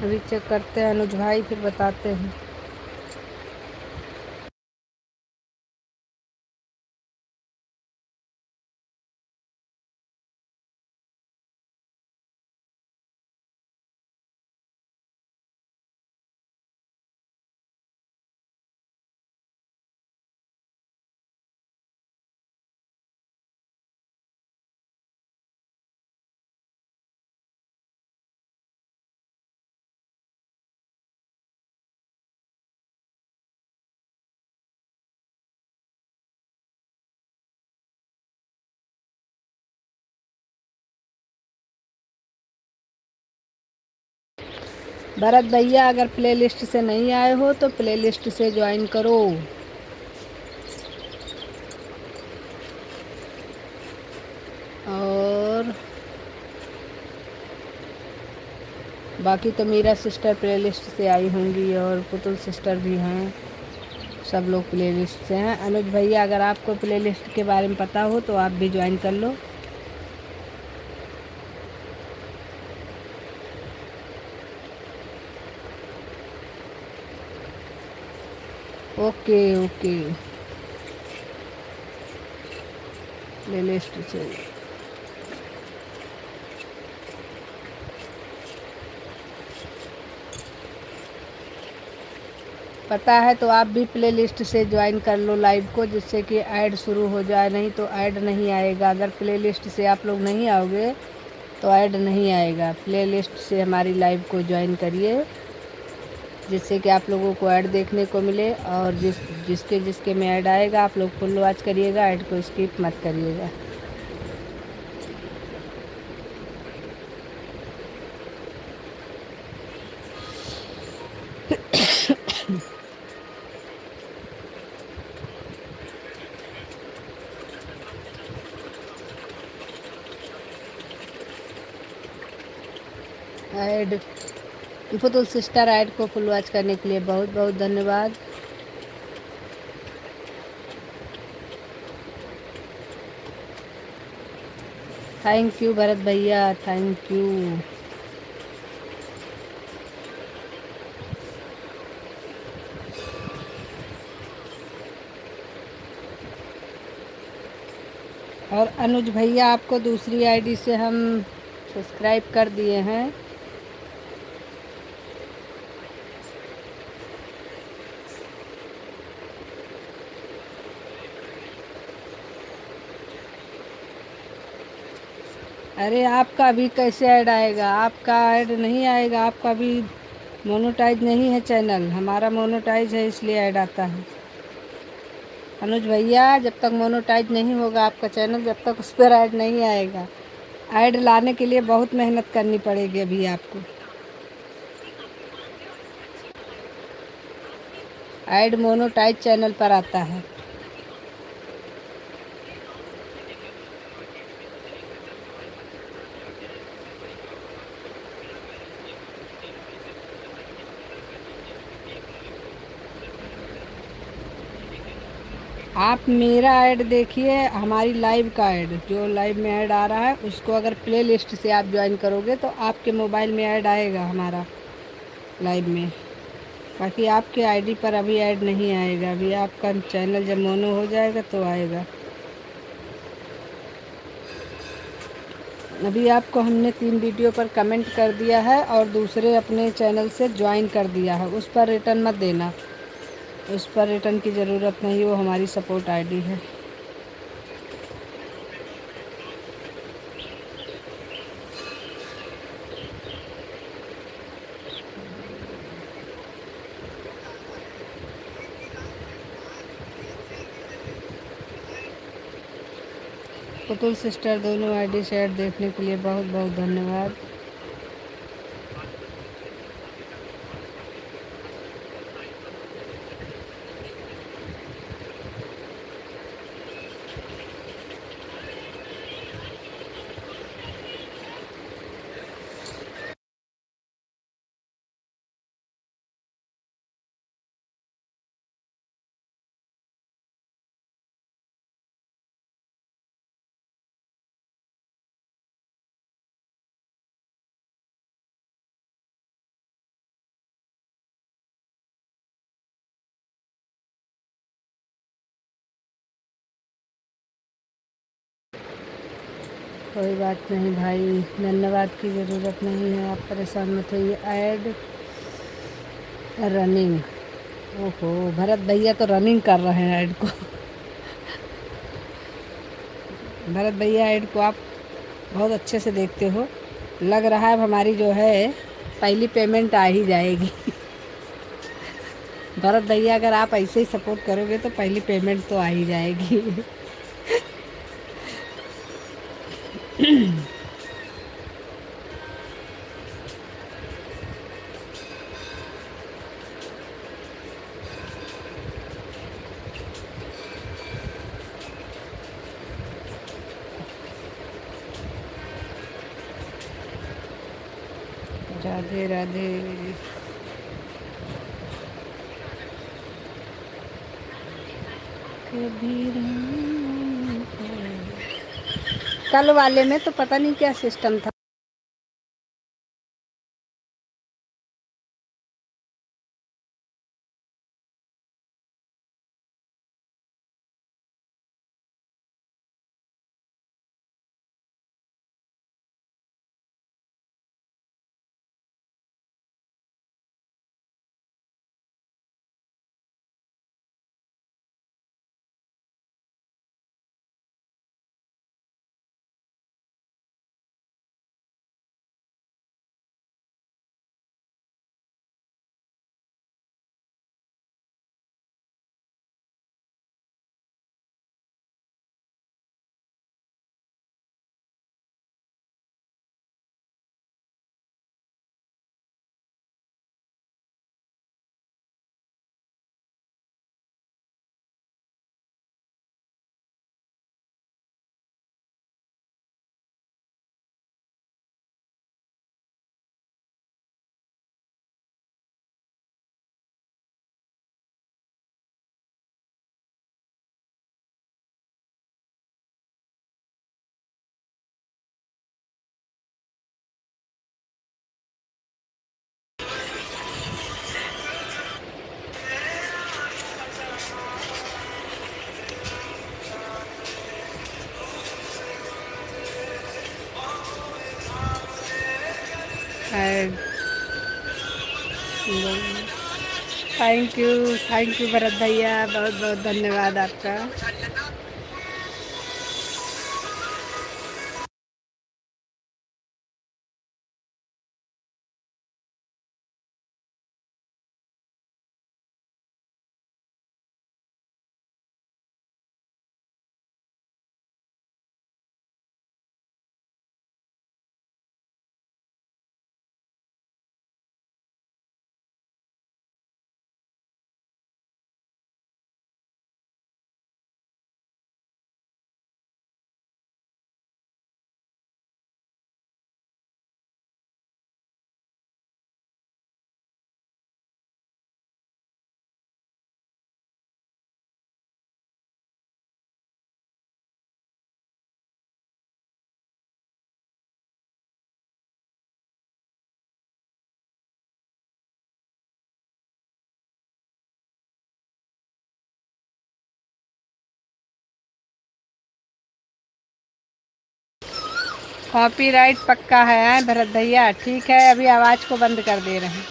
अभी चेक करते हैं अनुज भाई, फिर बताते हैं। भरत भैया, अगर प्लेलिस्ट से नहीं आए हो तो प्लेलिस्ट से ज्वाइन करो। और बाकी तो मीरा सिस्टर प्लेलिस्ट से आई होंगी, और पुतुल सिस्टर भी हैं, सब लोग प्लेलिस्ट से हैं। अनुज भैया, अगर आपको प्लेलिस्ट के बारे में पता हो तो आप भी ज्वाइन कर लो। ओके ओके, प्लेलिस्ट से। पता है तो आप भी प्लेलिस्ट से ज्वाइन कर लो लाइव को, जिससे कि ऐड शुरू हो जाए, नहीं तो ऐड नहीं आएगा। अगर प्लेलिस्ट से आप लोग नहीं आओगे तो ऐड नहीं आएगा। प्लेलिस्ट से हमारी लाइव को ज्वाइन करिए, जिससे कि आप लोगों को ऐड देखने को मिले, और जिसके जिसके में ऐड आएगा आप लोग फुल वॉच करिएगा, ऐड को स्किप मत करिएगा। ऐड पुतुल सिस्टर, ऐड को फुल वॉच करने के लिए बहुत बहुत धन्यवाद। थैंक यू भरत भैया, थैंक यू। और अनुज भैया आपको दूसरी आईडी से हम सब्सक्राइब कर दिए हैं। अरे आपका अभी कैसे ऐड आएगा? आपका ऐड नहीं आएगा, आपका अभी मोनेटाइज नहीं है चैनल। हमारा मोनेटाइज है इसलिए ऐड आता है। अनुज भैया जब तक मोनेटाइज नहीं होगा आपका चैनल, जब तक उस पर ऐड नहीं आएगा। ऐड लाने के लिए बहुत मेहनत करनी पड़ेगी अभी आपको। ऐड मोनेटाइज चैनल पर आता है। आप मेरा ऐड देखिए, हमारी लाइव का ऐड, जो लाइव में ऐड आ रहा है उसको अगर प्ले लिस्ट से आप ज्वाइन करोगे तो आपके मोबाइल में ऐड आएगा हमारा लाइव में। बाकी आपके आईडी पर अभी ऐड नहीं आएगा। अभी आपका चैनल जब मोनो हो जाएगा तो आएगा। अभी आपको हमने 3 वीडियो पर कमेंट कर दिया है और दूसरे अपने चैनल से ज्वाइन कर दिया है। उस पर रिटर्न मत देना, उस पर रिटर्न की ज़रूरत नहीं, वो हमारी सपोर्ट आईडी है। पुतुल सिस्टर दोनों आईडी से ऐड देखने के लिए बहुत बहुत धन्यवाद। कोई बात नहीं भाई, धन्यवाद की ज़रूरत नहीं है, आप परेशान मत होइए। ऐड रनिंग, ओहो भरत भैया तो रनिंग कर रहे हैं ऐड को। भरत भैया ऐड को आप बहुत अच्छे से देखते हो। लग रहा है अब हमारी जो है पहली पेमेंट आ ही जाएगी। भरत भैया अगर आप ऐसे ही सपोर्ट करोगे तो पहली पेमेंट तो आ ही जाएगी। राधे राधे। कल वाले में तो पता नहीं क्या सिस्टम था। एंड थैंक यू भरत भैया, बहुत बहुत धन्यवाद आपका। कॉपीराइट पक्का है भरत भैया, ठीक है, अभी आवाज़ को बंद कर दे रहे हैं।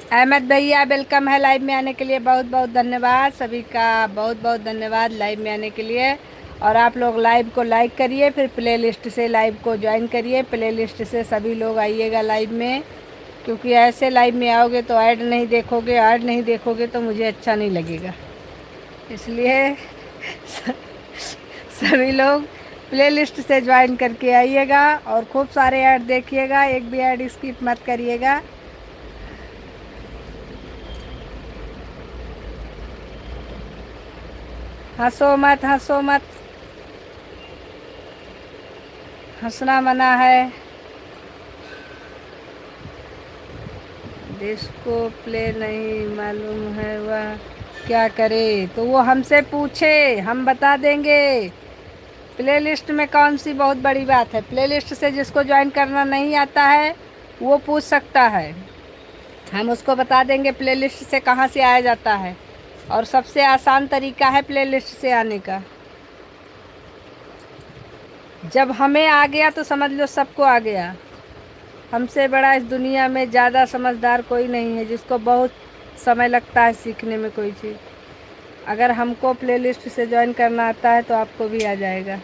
अहमद भैया वेलकम है लाइव में आने के लिए, बहुत बहुत धन्यवाद सभी का, बहुत बहुत धन्यवाद लाइव में आने के लिए। और आप लोग लाइव को लाइक करिए, फिर प्ले लिस्ट से लाइव को ज्वाइन करिए, प्ले लिस्ट से सभी लोग आइएगा लाइव में, क्योंकि ऐसे लाइव में आओगे तो ऐड नहीं देखोगे, ऐड नहीं देखोगे तो मुझे अच्छा नहीं लगेगा। इसलिए सभी लोग प्ले लिस्ट से ज्वाइन करके आइएगा और खूब सारे ऐड देखिएगा, एक भी ऐड स्किप मत करिएगा। हंसो मत, हंसो मत, हंसना मना है। जिसको प्ले नहीं मालूम है वह क्या करे, तो वो हमसे पूछे, हम बता देंगे। प्ले लिस्ट में कौन सी बहुत बड़ी बात है। प्ले लिस्ट से जिसको ज्वाइन करना नहीं आता है वो पूछ सकता है, हम उसको बता देंगे प्ले लिस्ट से कहाँ से आया जाता है। और सबसे आसान तरीका है प्ले लिस्ट से आने का। जब हमें आ गया तो समझ लो सबको आ गया। हमसे बड़ा इस दुनिया में ज़्यादा समझदार कोई नहीं है, जिसको बहुत समय लगता है सीखने में कोई चीज़। अगर हमको प्ले लिस्ट से ज्वाइन करना आता है तो आपको भी आ जाएगा।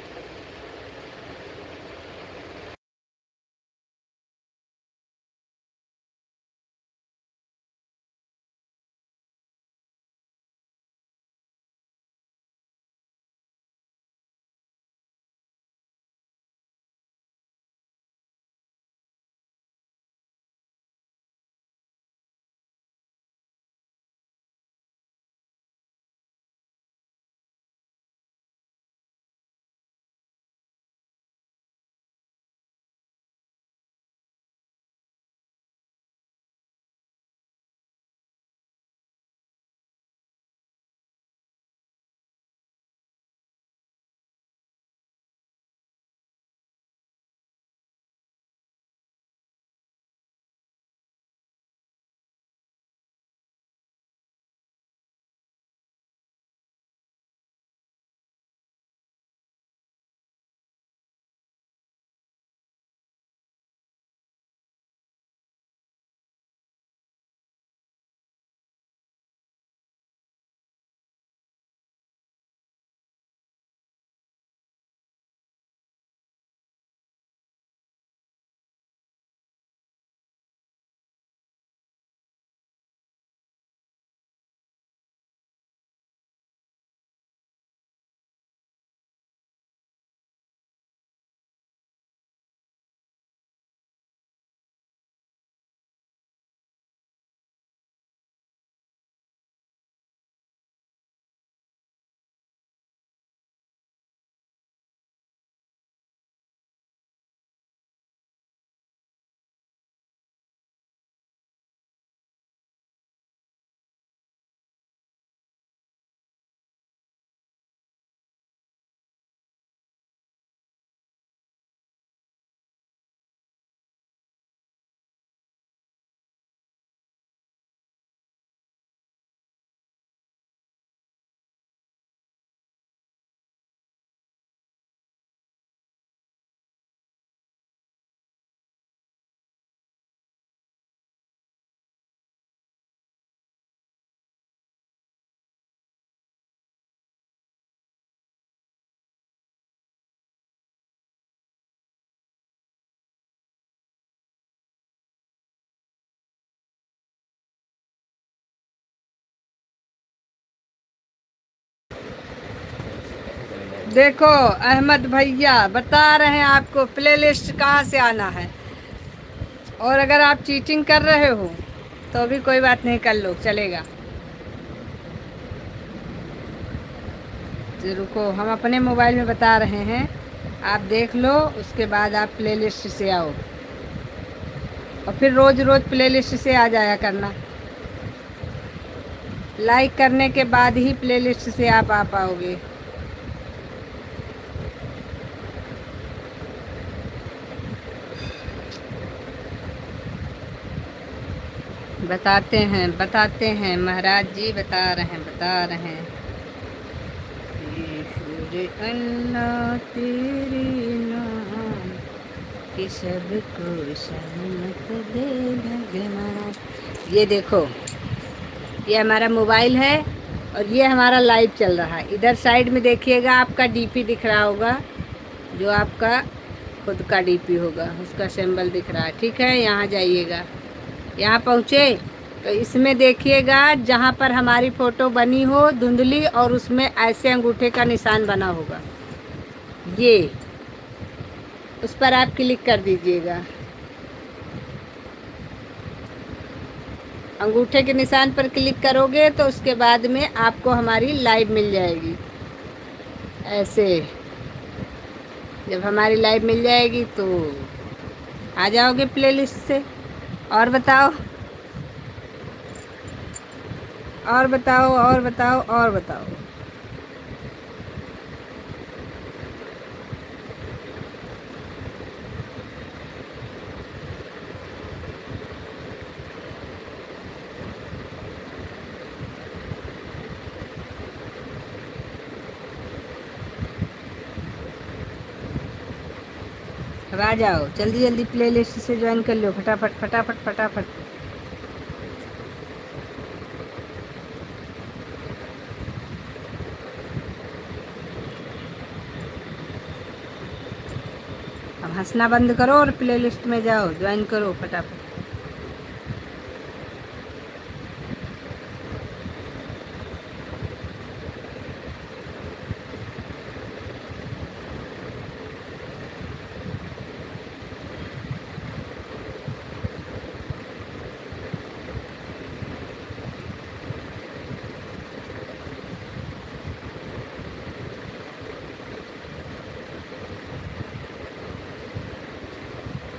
देखो अहमद भैया बता रहे हैं आपको प्ले लिस्ट कहाँ से आना है। और अगर आप चीटिंग कर रहे हो तो भी कोई बात नहीं, कर लो, चलेगा। तो रुको, हम अपने मोबाइल में बता रहे हैं, आप देख लो, उसके बाद आप प्ले लिस्ट से आओ और फिर रोज़ रोज़ प्ले लिस्ट से आ जाया करना। लाइक करने के बाद ही प्ले लिस्ट से आप आ पाओगे। बताते हैं महाराज जी, बता रहे हैं। ईश्वर अल्लाह तेरे नाम कि सबको सहमत दे भगवान। ये देखो, ये हमारा मोबाइल है और ये हमारा लाइव चल रहा है। इधर साइड में देखिएगा आपका डीपी दिख रहा होगा, जो आपका खुद का डीपी होगा, उसका सिंबल दिख रहा है। ठीक है, यहाँ जाइएगा। यहाँ पहुँचे तो इसमें देखिएगा जहाँ पर हमारी फ़ोटो बनी हो धुंधली, और उसमें ऐसे अंगूठे का निशान बना होगा, ये उस पर आप क्लिक कर दीजिएगा। अंगूठे के निशान पर क्लिक करोगे तो उसके बाद में आपको हमारी लाइव मिल जाएगी। ऐसे जब हमारी लाइव मिल जाएगी तो आ जाओगे प्लेलिस्ट से। और बताओ, और बताओ, और बताओ, और बताओ। अब आ जाओ, जल्दी जल्दी प्लेलिस्ट से ज्वाइन कर लो, फटाफट फटाफट फटाफट। अब हंसना बंद करो और प्लेलिस्ट में जाओ, ज्वाइन करो फटाफट।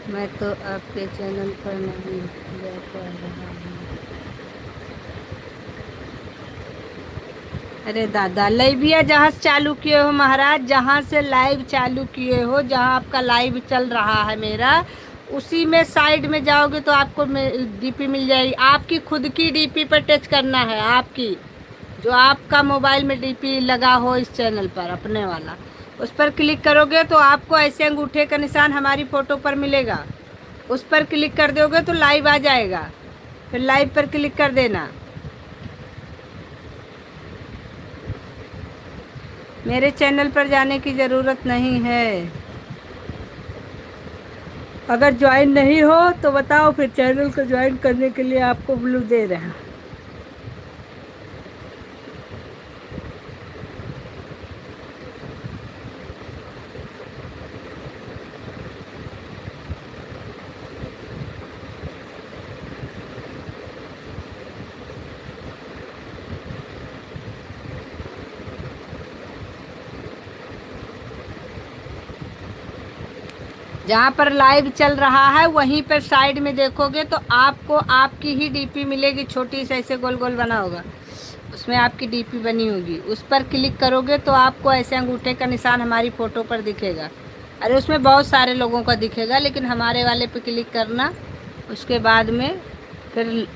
मैं तो आपके चैनल पर नहीं जा पा रहा हूँ। अरे दादा, लाइविया जहाँ से चालू किए हो महाराज, जहाँ से लाइव चालू किए हो, जहाँ आपका लाइव चल रहा है मेरा, उसी में साइड में जाओगे तो आपको डीपी मिल जाएगी। आपकी खुद की डीपी पर टच करना है, आपकी जो आपका मोबाइल में डीपी लगा हो इस चैनल पर अपने वाला, उस पर क्लिक करोगे तो आपको ऐसे अंगूठे का निशान हमारी फ़ोटो पर मिलेगा। उस पर क्लिक कर दोगे तो लाइव आ जाएगा, फिर लाइव पर क्लिक कर देना। मेरे चैनल पर जाने की ज़रूरत नहीं है। अगर ज्वाइन नहीं हो तो बताओ, फिर चैनल को ज्वाइन करने के लिए आपको ब्लू दे रहे हैं। जहाँ पर लाइव चल रहा है वहीं पर साइड में देखोगे तो आपको आपकी ही डीपी मिलेगी, छोटी सी ऐसे गोल गोल बना होगा, उसमें आपकी डीपी बनी होगी। उस पर क्लिक करोगे तो आपको ऐसे अंगूठे का निशान हमारी फ़ोटो पर दिखेगा। अरे उसमें बहुत सारे लोगों का दिखेगा, लेकिन हमारे वाले पे क्लिक करना, उसके बाद में फिर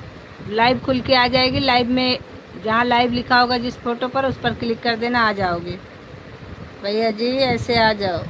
लाइव खुल के आ जाएगी। लाइव में जहाँ लाइव लिखा होगा जिस फ़ोटो पर, उस पर क्लिक कर देना, आ जाओगे। भैया जी ऐसे आ जाओ।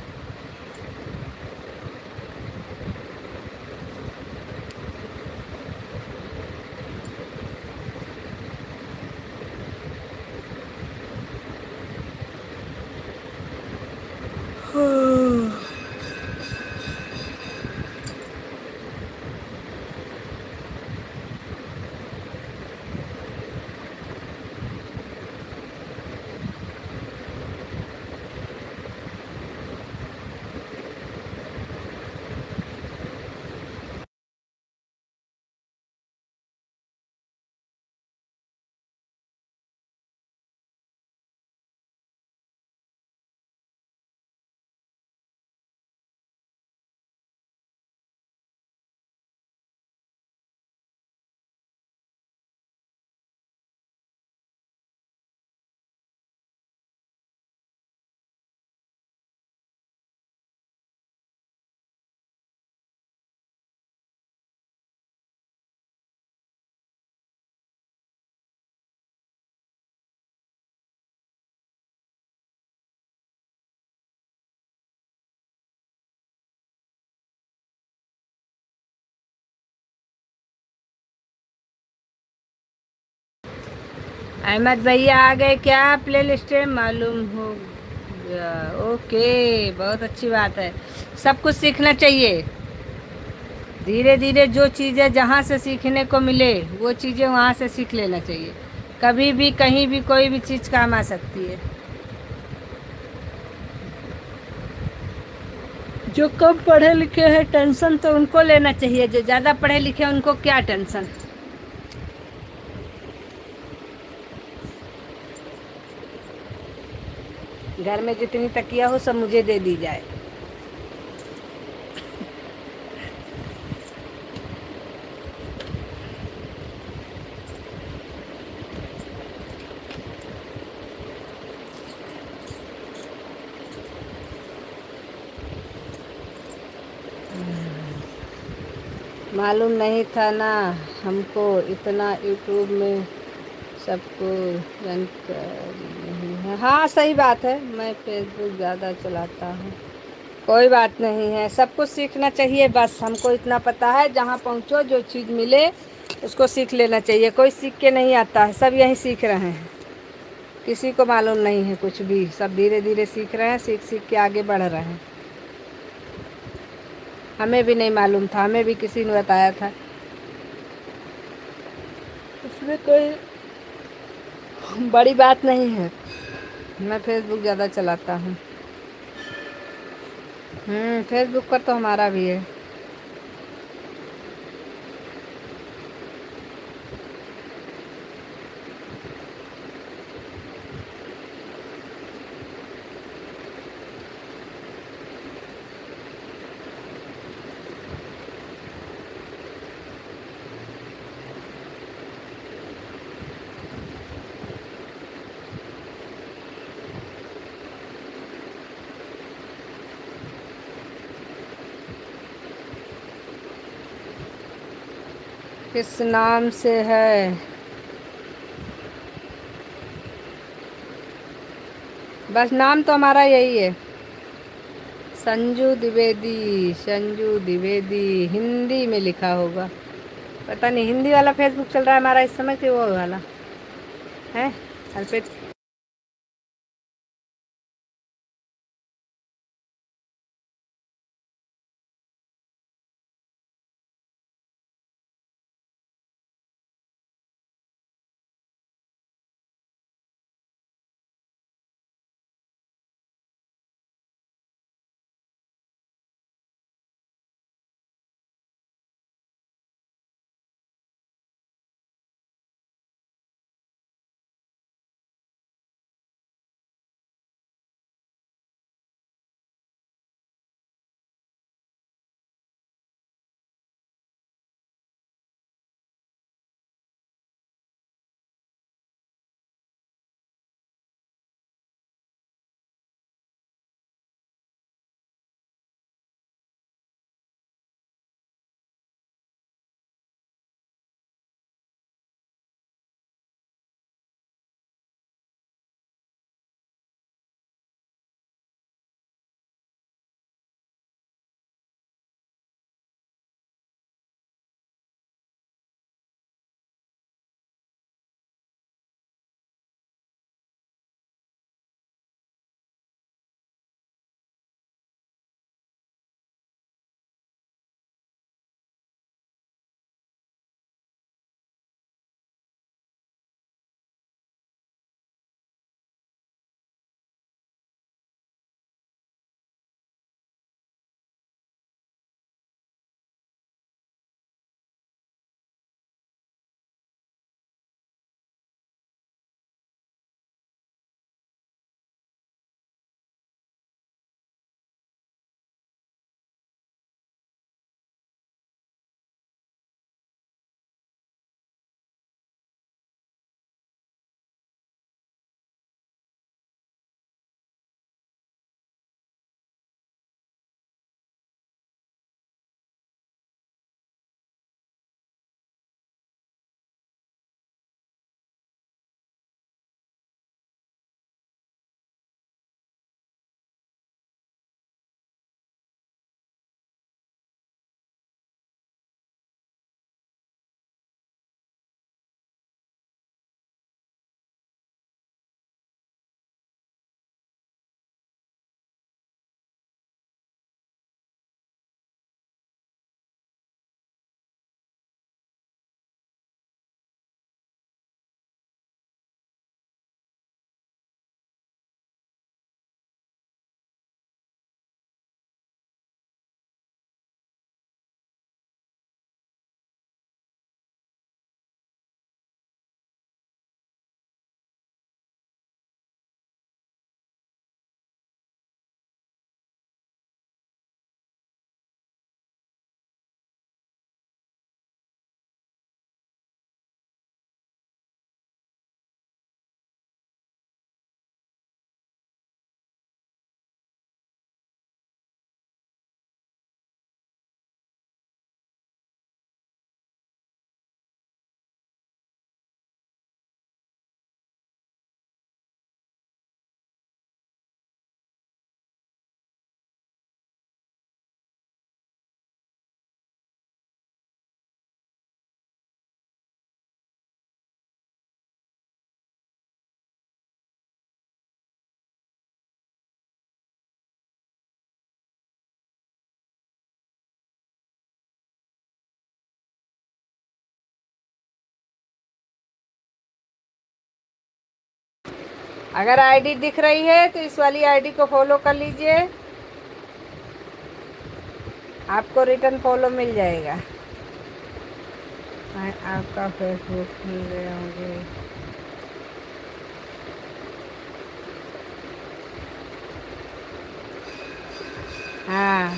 अहमद भैया आ गए क्या प्ले लिस्ट में मालूम हो गया। ओके, बहुत अच्छी बात है। सब कुछ सीखना चाहिए। धीरे धीरे जो चीज़ें जहाँ से सीखने को मिले वो चीज़ें वहाँ से सीख लेना चाहिए। कभी भी कहीं भी कोई भी चीज़ काम आ सकती है। जो कम पढ़े लिखे हैं टेंशन तो उनको लेना चाहिए, जो ज़्यादा पढ़े लिखे हैं उनको क्या टेंशन। घर में जितनी तकिया हो सब मुझे दे दी जाए। मालूम नहीं था ना हमको इतना यूट्यूब में सबको जानकारी नहीं है। हाँ सही बात है, मैं फेसबुक ज़्यादा चलाता हूँ। कोई बात नहीं है, सब कुछ सीखना चाहिए। बस हमको इतना पता है जहाँ पहुँचो जो चीज़ मिले उसको सीख लेना चाहिए। कोई सीख के नहीं आता है, सब यहीं सीख रहे हैं। किसी को मालूम नहीं है कुछ भी, सब धीरे धीरे सीख रहे हैं, सीख सीख के आगे बढ़ रहे हैं। हमें भी नहीं मालूम था, हमें भी किसी ने बताया था। इसमें कोई बड़ी बात नहीं है। मैं फेसबुक ज़्यादा चलाता हूँ। फेसबुक पर तो हमारा भी है। किस नाम से है? बस नाम तो हमारा यही है, संजू द्विवेदी। संजू द्विवेदी हिंदी में लिखा होगा, पता नहीं। हिंदी वाला फेसबुक चल रहा है हमारा इस समय कि वो वाला है अर्पित। अगर आईडी दिख रही है तो इस वाली आईडी को फॉलो कर लीजिए, आपको रिटर्न फॉलो मिल जाएगा। मैं आपका फेसबुक मिल गया मुझे। हाँ,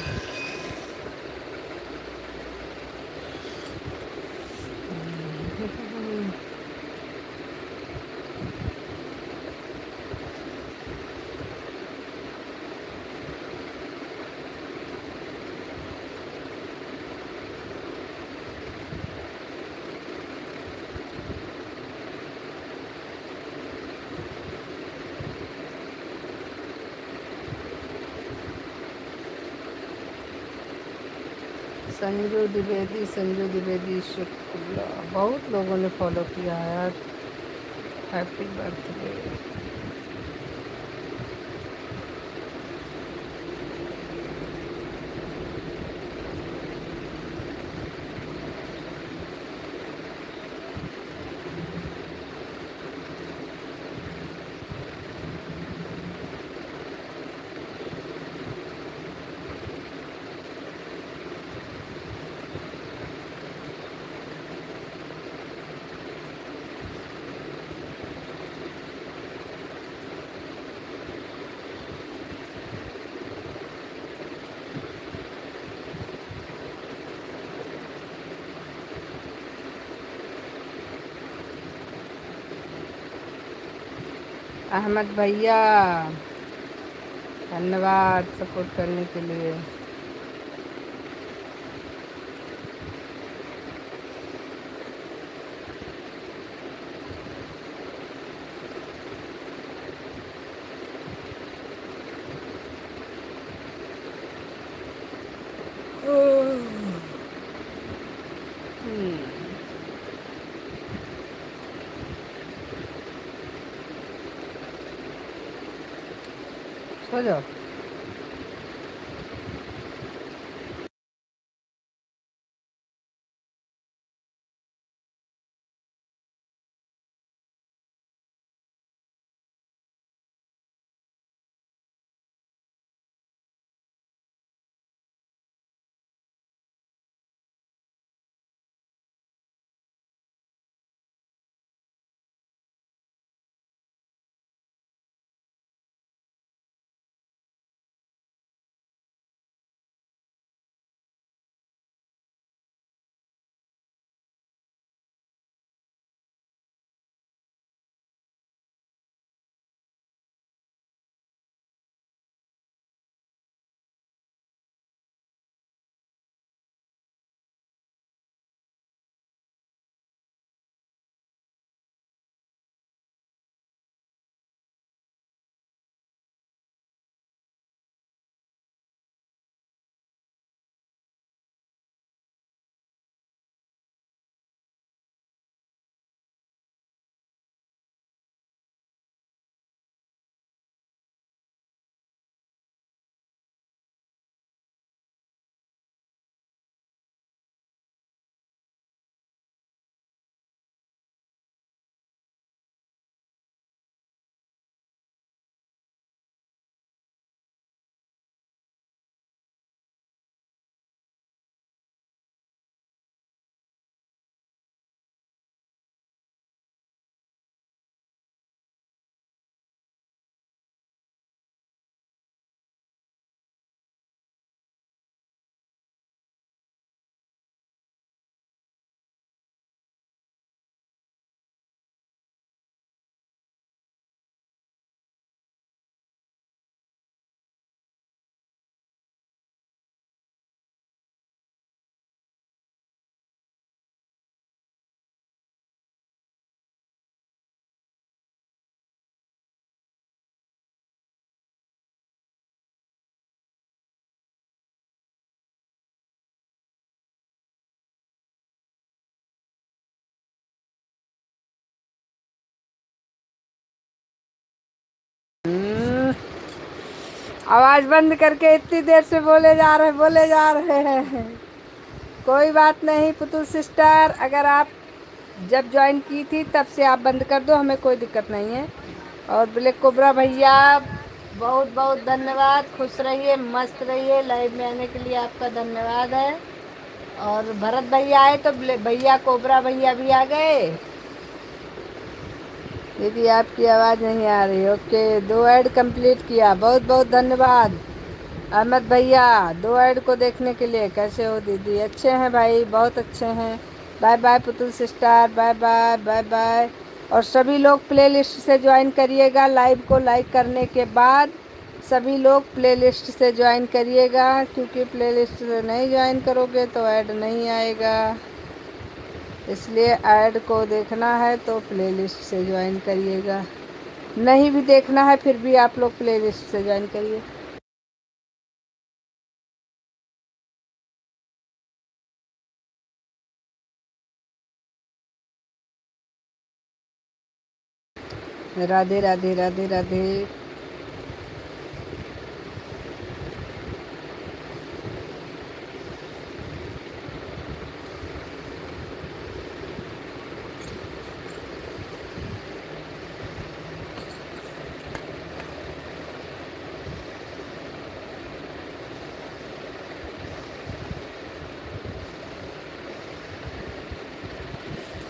संजू द्विवेदी शुक्ला, बहुत लोगों ने फॉलो किया है यार। Happy birthday. अहमद भैया, धन्यवाद सपोर्ट करने के लिए। सो जाओ। आवाज़ बंद करके इतनी देर से बोले जा रहे हैं। कोई बात नहीं पुतुल सिस्टर, अगर आप जब ज्वाइन की थी तब से आप बंद कर दो, हमें कोई दिक्कत नहीं है। और ब्लैक कोबरा भैया बहुत बहुत धन्यवाद, खुश रहिए, मस्त रहिए, लाइव में आने के लिए आपका धन्यवाद है। और भरत भैया आए तो भैया कोबरा भैया भी आ गए। दीदी आपकी आवाज़ नहीं आ रही, ओके 2 ऐड कंप्लीट किया, बहुत बहुत धन्यवाद। अहमद भैया 2 ऐड को देखने के लिए, कैसे हो दीदी? अच्छे हैं भाई, बहुत अच्छे हैं। Bye bye Putul sister, bye bye bye bye. और सभी लोग प्लेलिस्ट से ज्वाइन करिएगा, लाइव को लाइक करने के बाद सभी लोग प्लेलिस्ट से ज्वाइन करिएगा, क्योंकि प्लेलिस्ट से नहीं ज्वाइन करोगे तो ऐड नहीं आएगा, इसलिए ऐड को देखना है तो प्लेलिस्ट से ज्वाइन करिएगा। नहीं भी देखना है फिर भी आप लोग प्लेलिस्ट से ज्वाइन करिए। राधे राधे राधे राधे।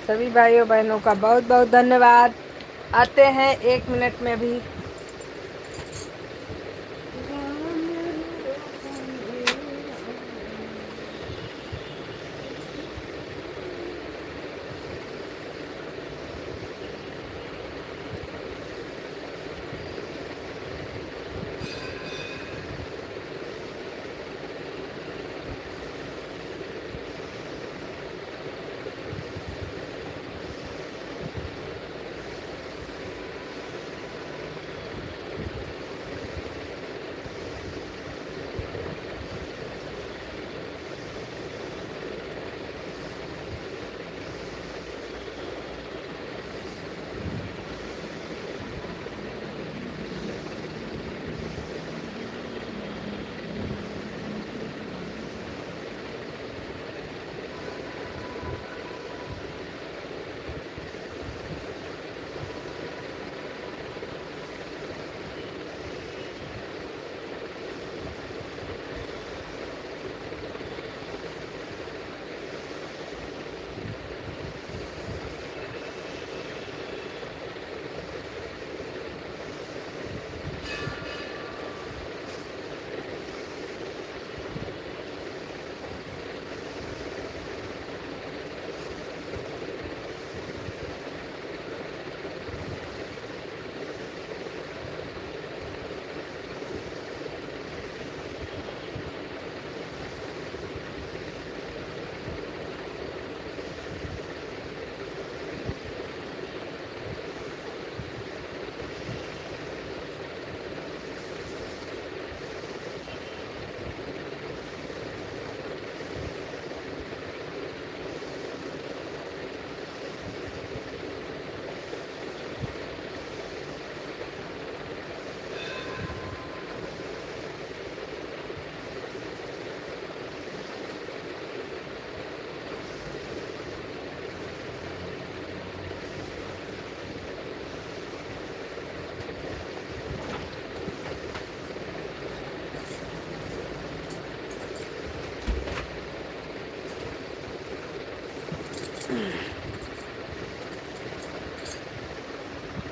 सभी भाइयों बहनों का बहुत बहुत धन्यवाद। आते हैं 1 मिनट में भी।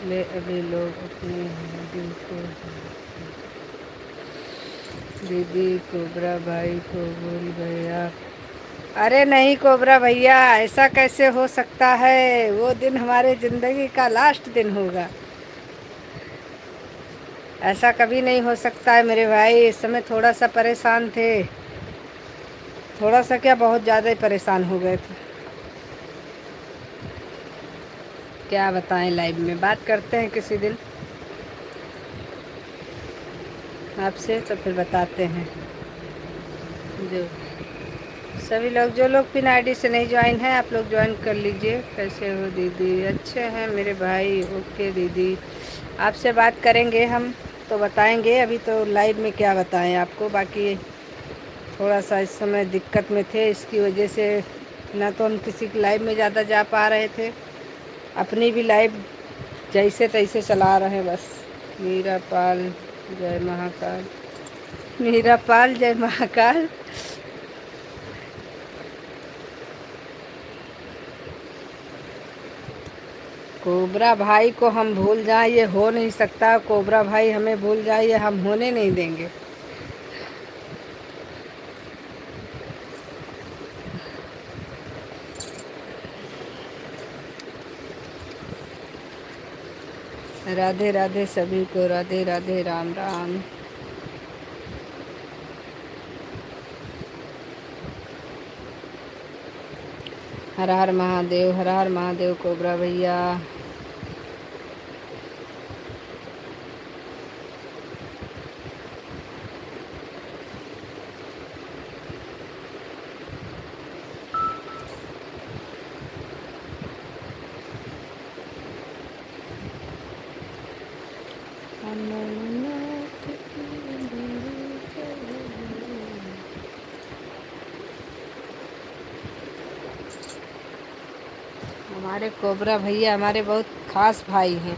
ले अभी लोग अपने दिल को दीदी कोबरा भाई को भूल गए आप। अरे नहीं कोबरा भैया, ऐसा कैसे हो सकता है? वो दिन हमारे ज़िंदगी का लास्ट दिन होगा, ऐसा कभी नहीं हो सकता है मेरे भाई। इस समय थोड़ा सा परेशान थे, थोड़ा सा क्या बहुत ज़्यादा ही परेशान हो गए थे। क्या बताएं, लाइव में बात करते हैं किसी दिन आपसे, तो फिर बताते हैं। जो सभी लोग, जो लोग पिन आईडी से नहीं ज्वाइन हैं, आप लोग ज्वाइन कर लीजिए। कैसे हो दीदी? अच्छे हैं मेरे भाई, ओके दीदी। आपसे बात करेंगे हम तो बताएंगे, अभी तो लाइव में क्या बताएं आपको। बाकी थोड़ा सा इस समय दिक्कत में थे, इसकी वजह से ना तो हम किसी की लाइव में ज़्यादा जा पा रहे थे, अपनी भी लाइव जैसे तैसे चला रहे हैं बस। मीरा पाल जय महाकाल, मीरा पाल जय महाकाल। कोबरा भाई को हम भूल जाए ये हो नहीं सकता। कोबरा भाई हमें भूल जाए ये हम होने नहीं देंगे। राधे राधे सभी को, राधे राधे, राम राम। हर हर महादेव, हर हर महादेव कोबरा भैया। हमारे कोबरा भैया हमारे बहुत खास भाई हैं।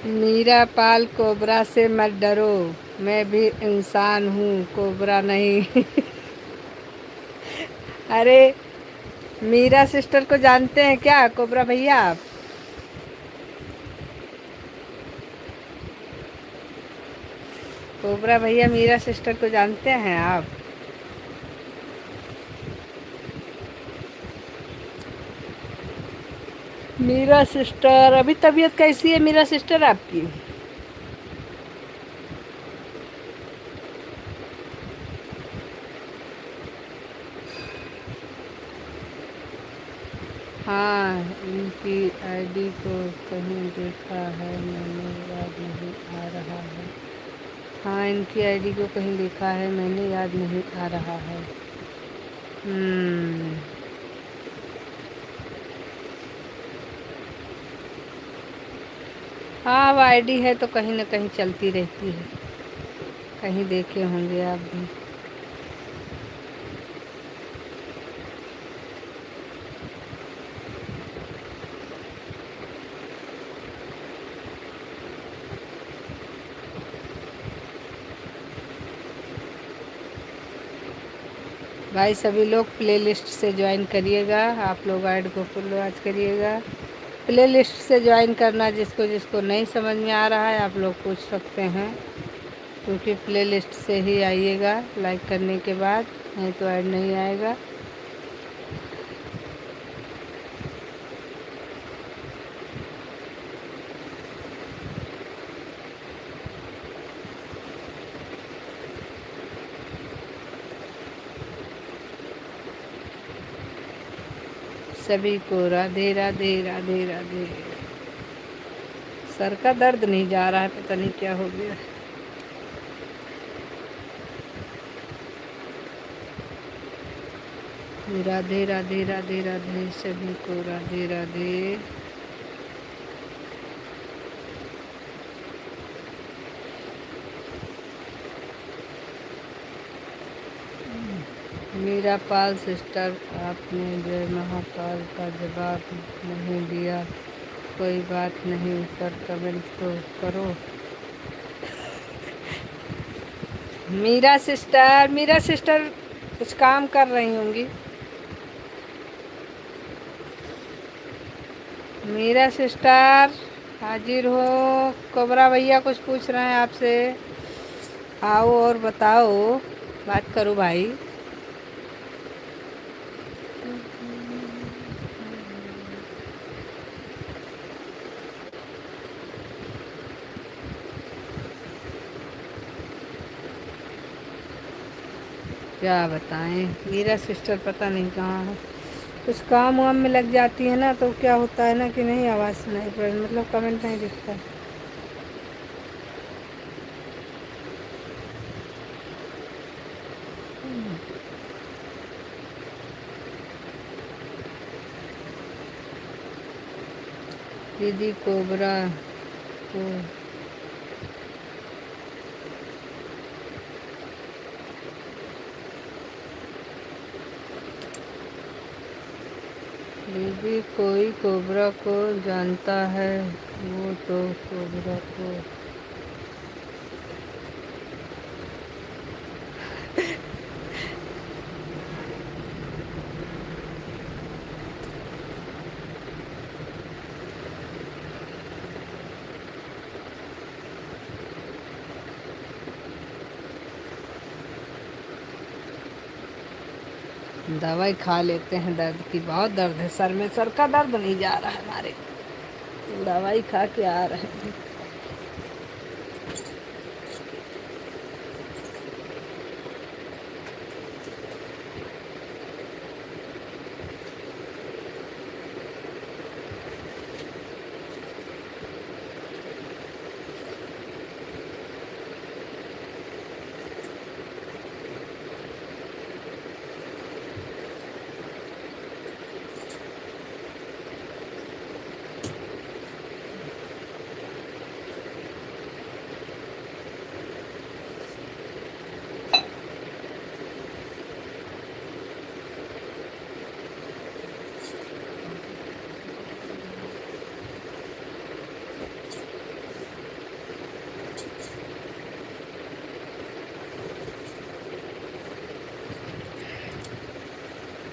मीरा पाल कोबरा से मत डरो, मैं भी इंसान हूँ, कोबरा नहीं। अरे मीरा सिस्टर को जानते हैं क्या कोबरा भैया आप? कोबरा भैया मीरा सिस्टर को जानते हैं आप? मीरा सिस्टर, अभी तबीयत कैसी है मीरा सिस्टर आपकी? हाँ, इनकी आईडी को कहीं देखा है मैंने, याद नहीं आ रहा है। हाँ, इनकी आईडी को कहीं देखा है मैंने, याद नहीं आ रहा है। हाँ, अब आईडी है तो कहीं ना कहीं चलती रहती है, कहीं देखे होंगे आप भी। भाई सभी लोग प्लेलिस्ट से ज्वाइन करिएगा, आप लोग ऐड को फॉलो आज करिएगा। प्लेलिस्ट से ज्वाइन करना, जिसको जिसको नहीं समझ में आ रहा है आप लोग पूछ सकते हैं, क्योंकि प्लेलिस्ट से ही आइएगा लाइक करने के बाद, नहीं तो ऐड नहीं आएगा। सभी को राधे राधे, राधे राधे। सर का दर्द नहीं जा रहा है, पता नहीं क्या हो गया। राधे राधे, राधे राधे सभी को, राधे राधे। मीरा पाल सिस्टर, आपने जय महाकाल का जवाब नहीं दिया, कोई बात नहीं, पर कमेंट तो करो। मीरा सिस्टर कुछ काम कर रही होंगी। मीरा सिस्टर हाजिर हो। कोबरा भैया कुछ पूछ रहे हैं आपसे, आओ और बताओ, बात करो भाई। क्या बताएं, मेरा सिस्टर पता नहीं कहाँ है। कुछ काम वाम में लग जाती है ना, तो क्या होता है ना कि नहीं आवाज़ सुनाई पड़, मतलब कमेंट नहीं दिखता। दीदी कोबरा को दीदी कोई कोबरा को जानता है, वो तो कोबरा को दवाई खा लेते हैं, दर्द की बहुत दर्द है सर में, सर का दर्द नहीं जा रहा है हमारे, दवाई खा के आ रहे हैं।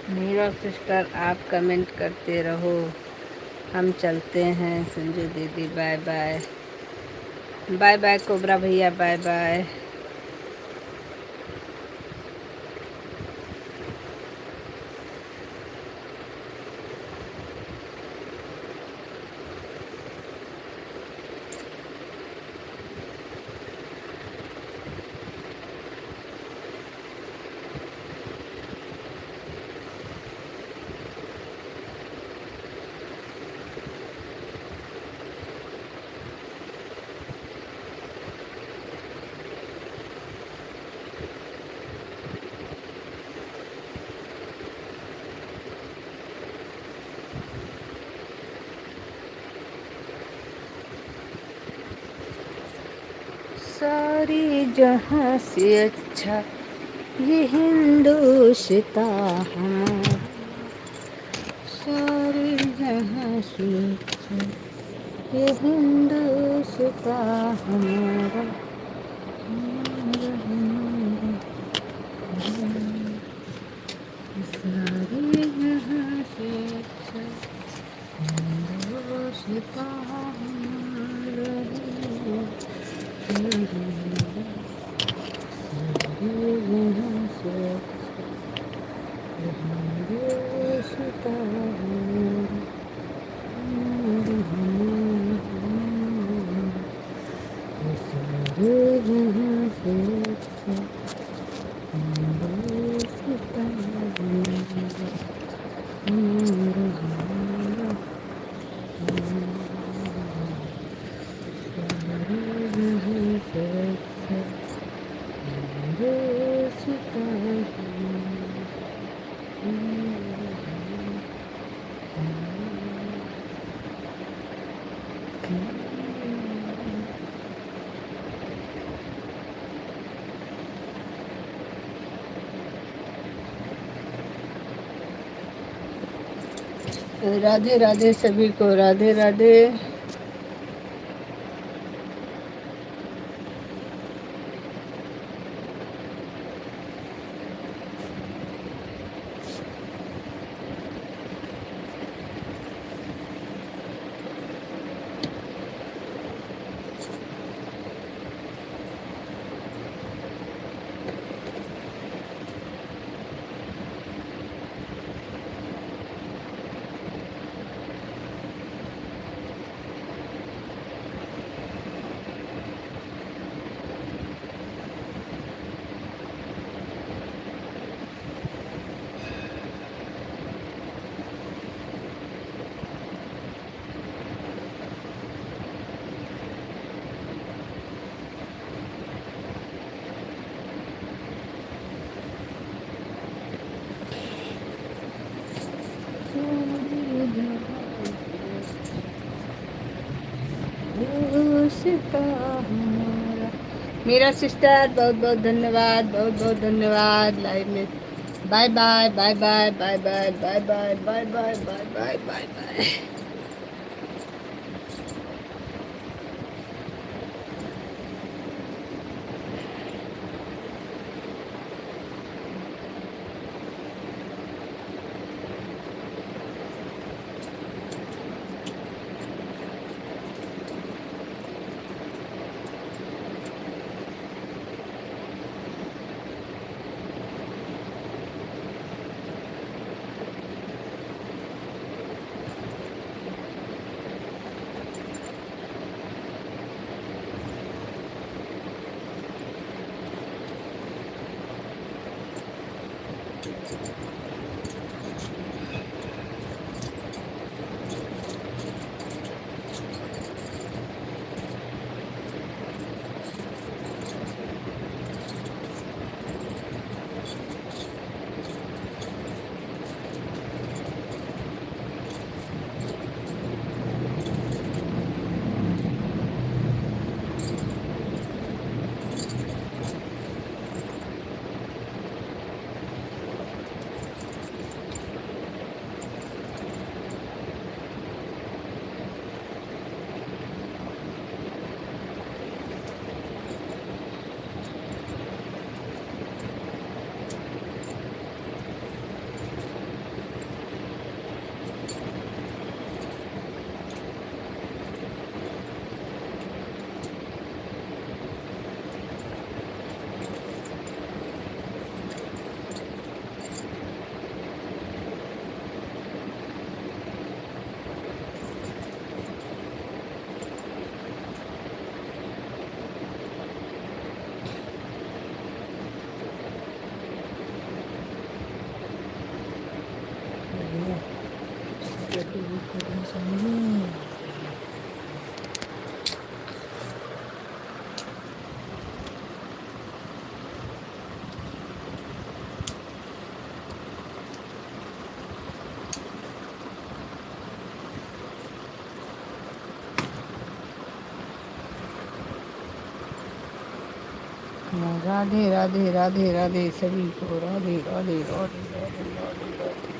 मेरा सिस्टर आप कमेंट करते रहो, हम चलते हैं। संजू दीदी bye bye, bye bye cobra भैया, बाय बाय। सारी जहाँ से अच्छा ये हिंदुस्तान हमारा, सारी जहाँ से अच्छा ये हिंदुस्तान हमारा, हमारा, हमारा, सारी जहाँ से अच्छा हिंदुस्तान हमारा, राधे राधे सभी को, राधे राधे। रिश्ता हमारा। मेरा सिस्टर बहुत बहुत धन्यवाद, बहुत बहुत धन्यवाद लाइव में। Bye bye bye bye bye bye bye bye bye bye bye bye bye bye. Radhe Radhe Radhe Radhe सभी को राधे राधे राधे राधे राधे राधे।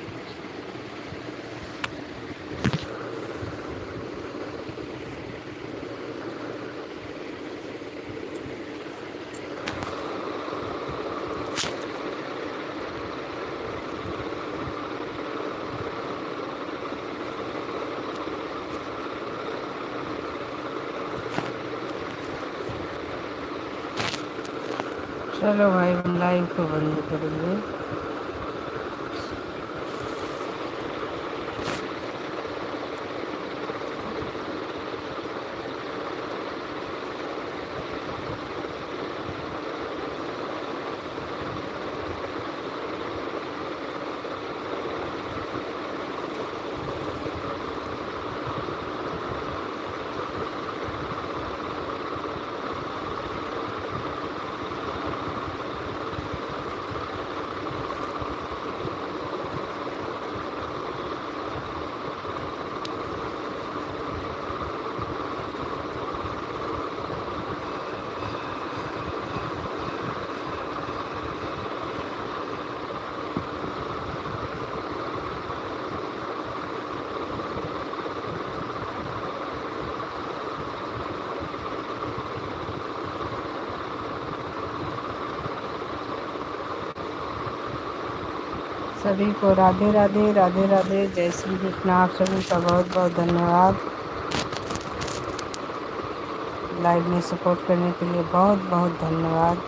चलो भाई लाइव को बंद करेंगे। सभी को राधे राधे राधे राधे जय श्री कृष्ण। आप सभी का बहुत बहुत धन्यवाद। लाइव में सपोर्ट करने के लिए बहुत बहुत धन्यवाद।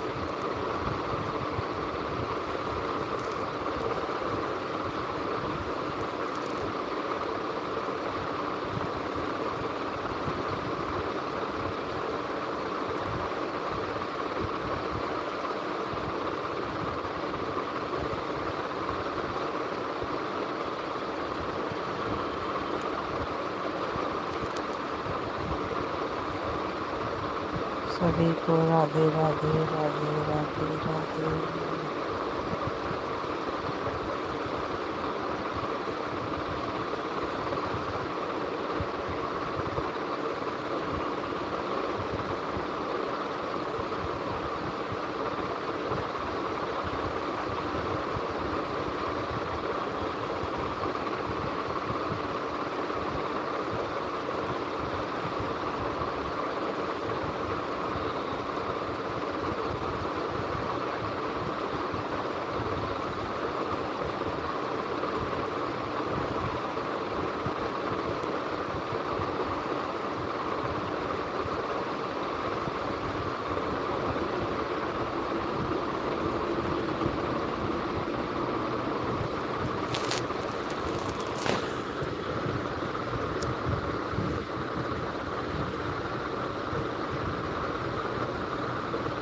सभी को राधे राधे राधे राधे राधे।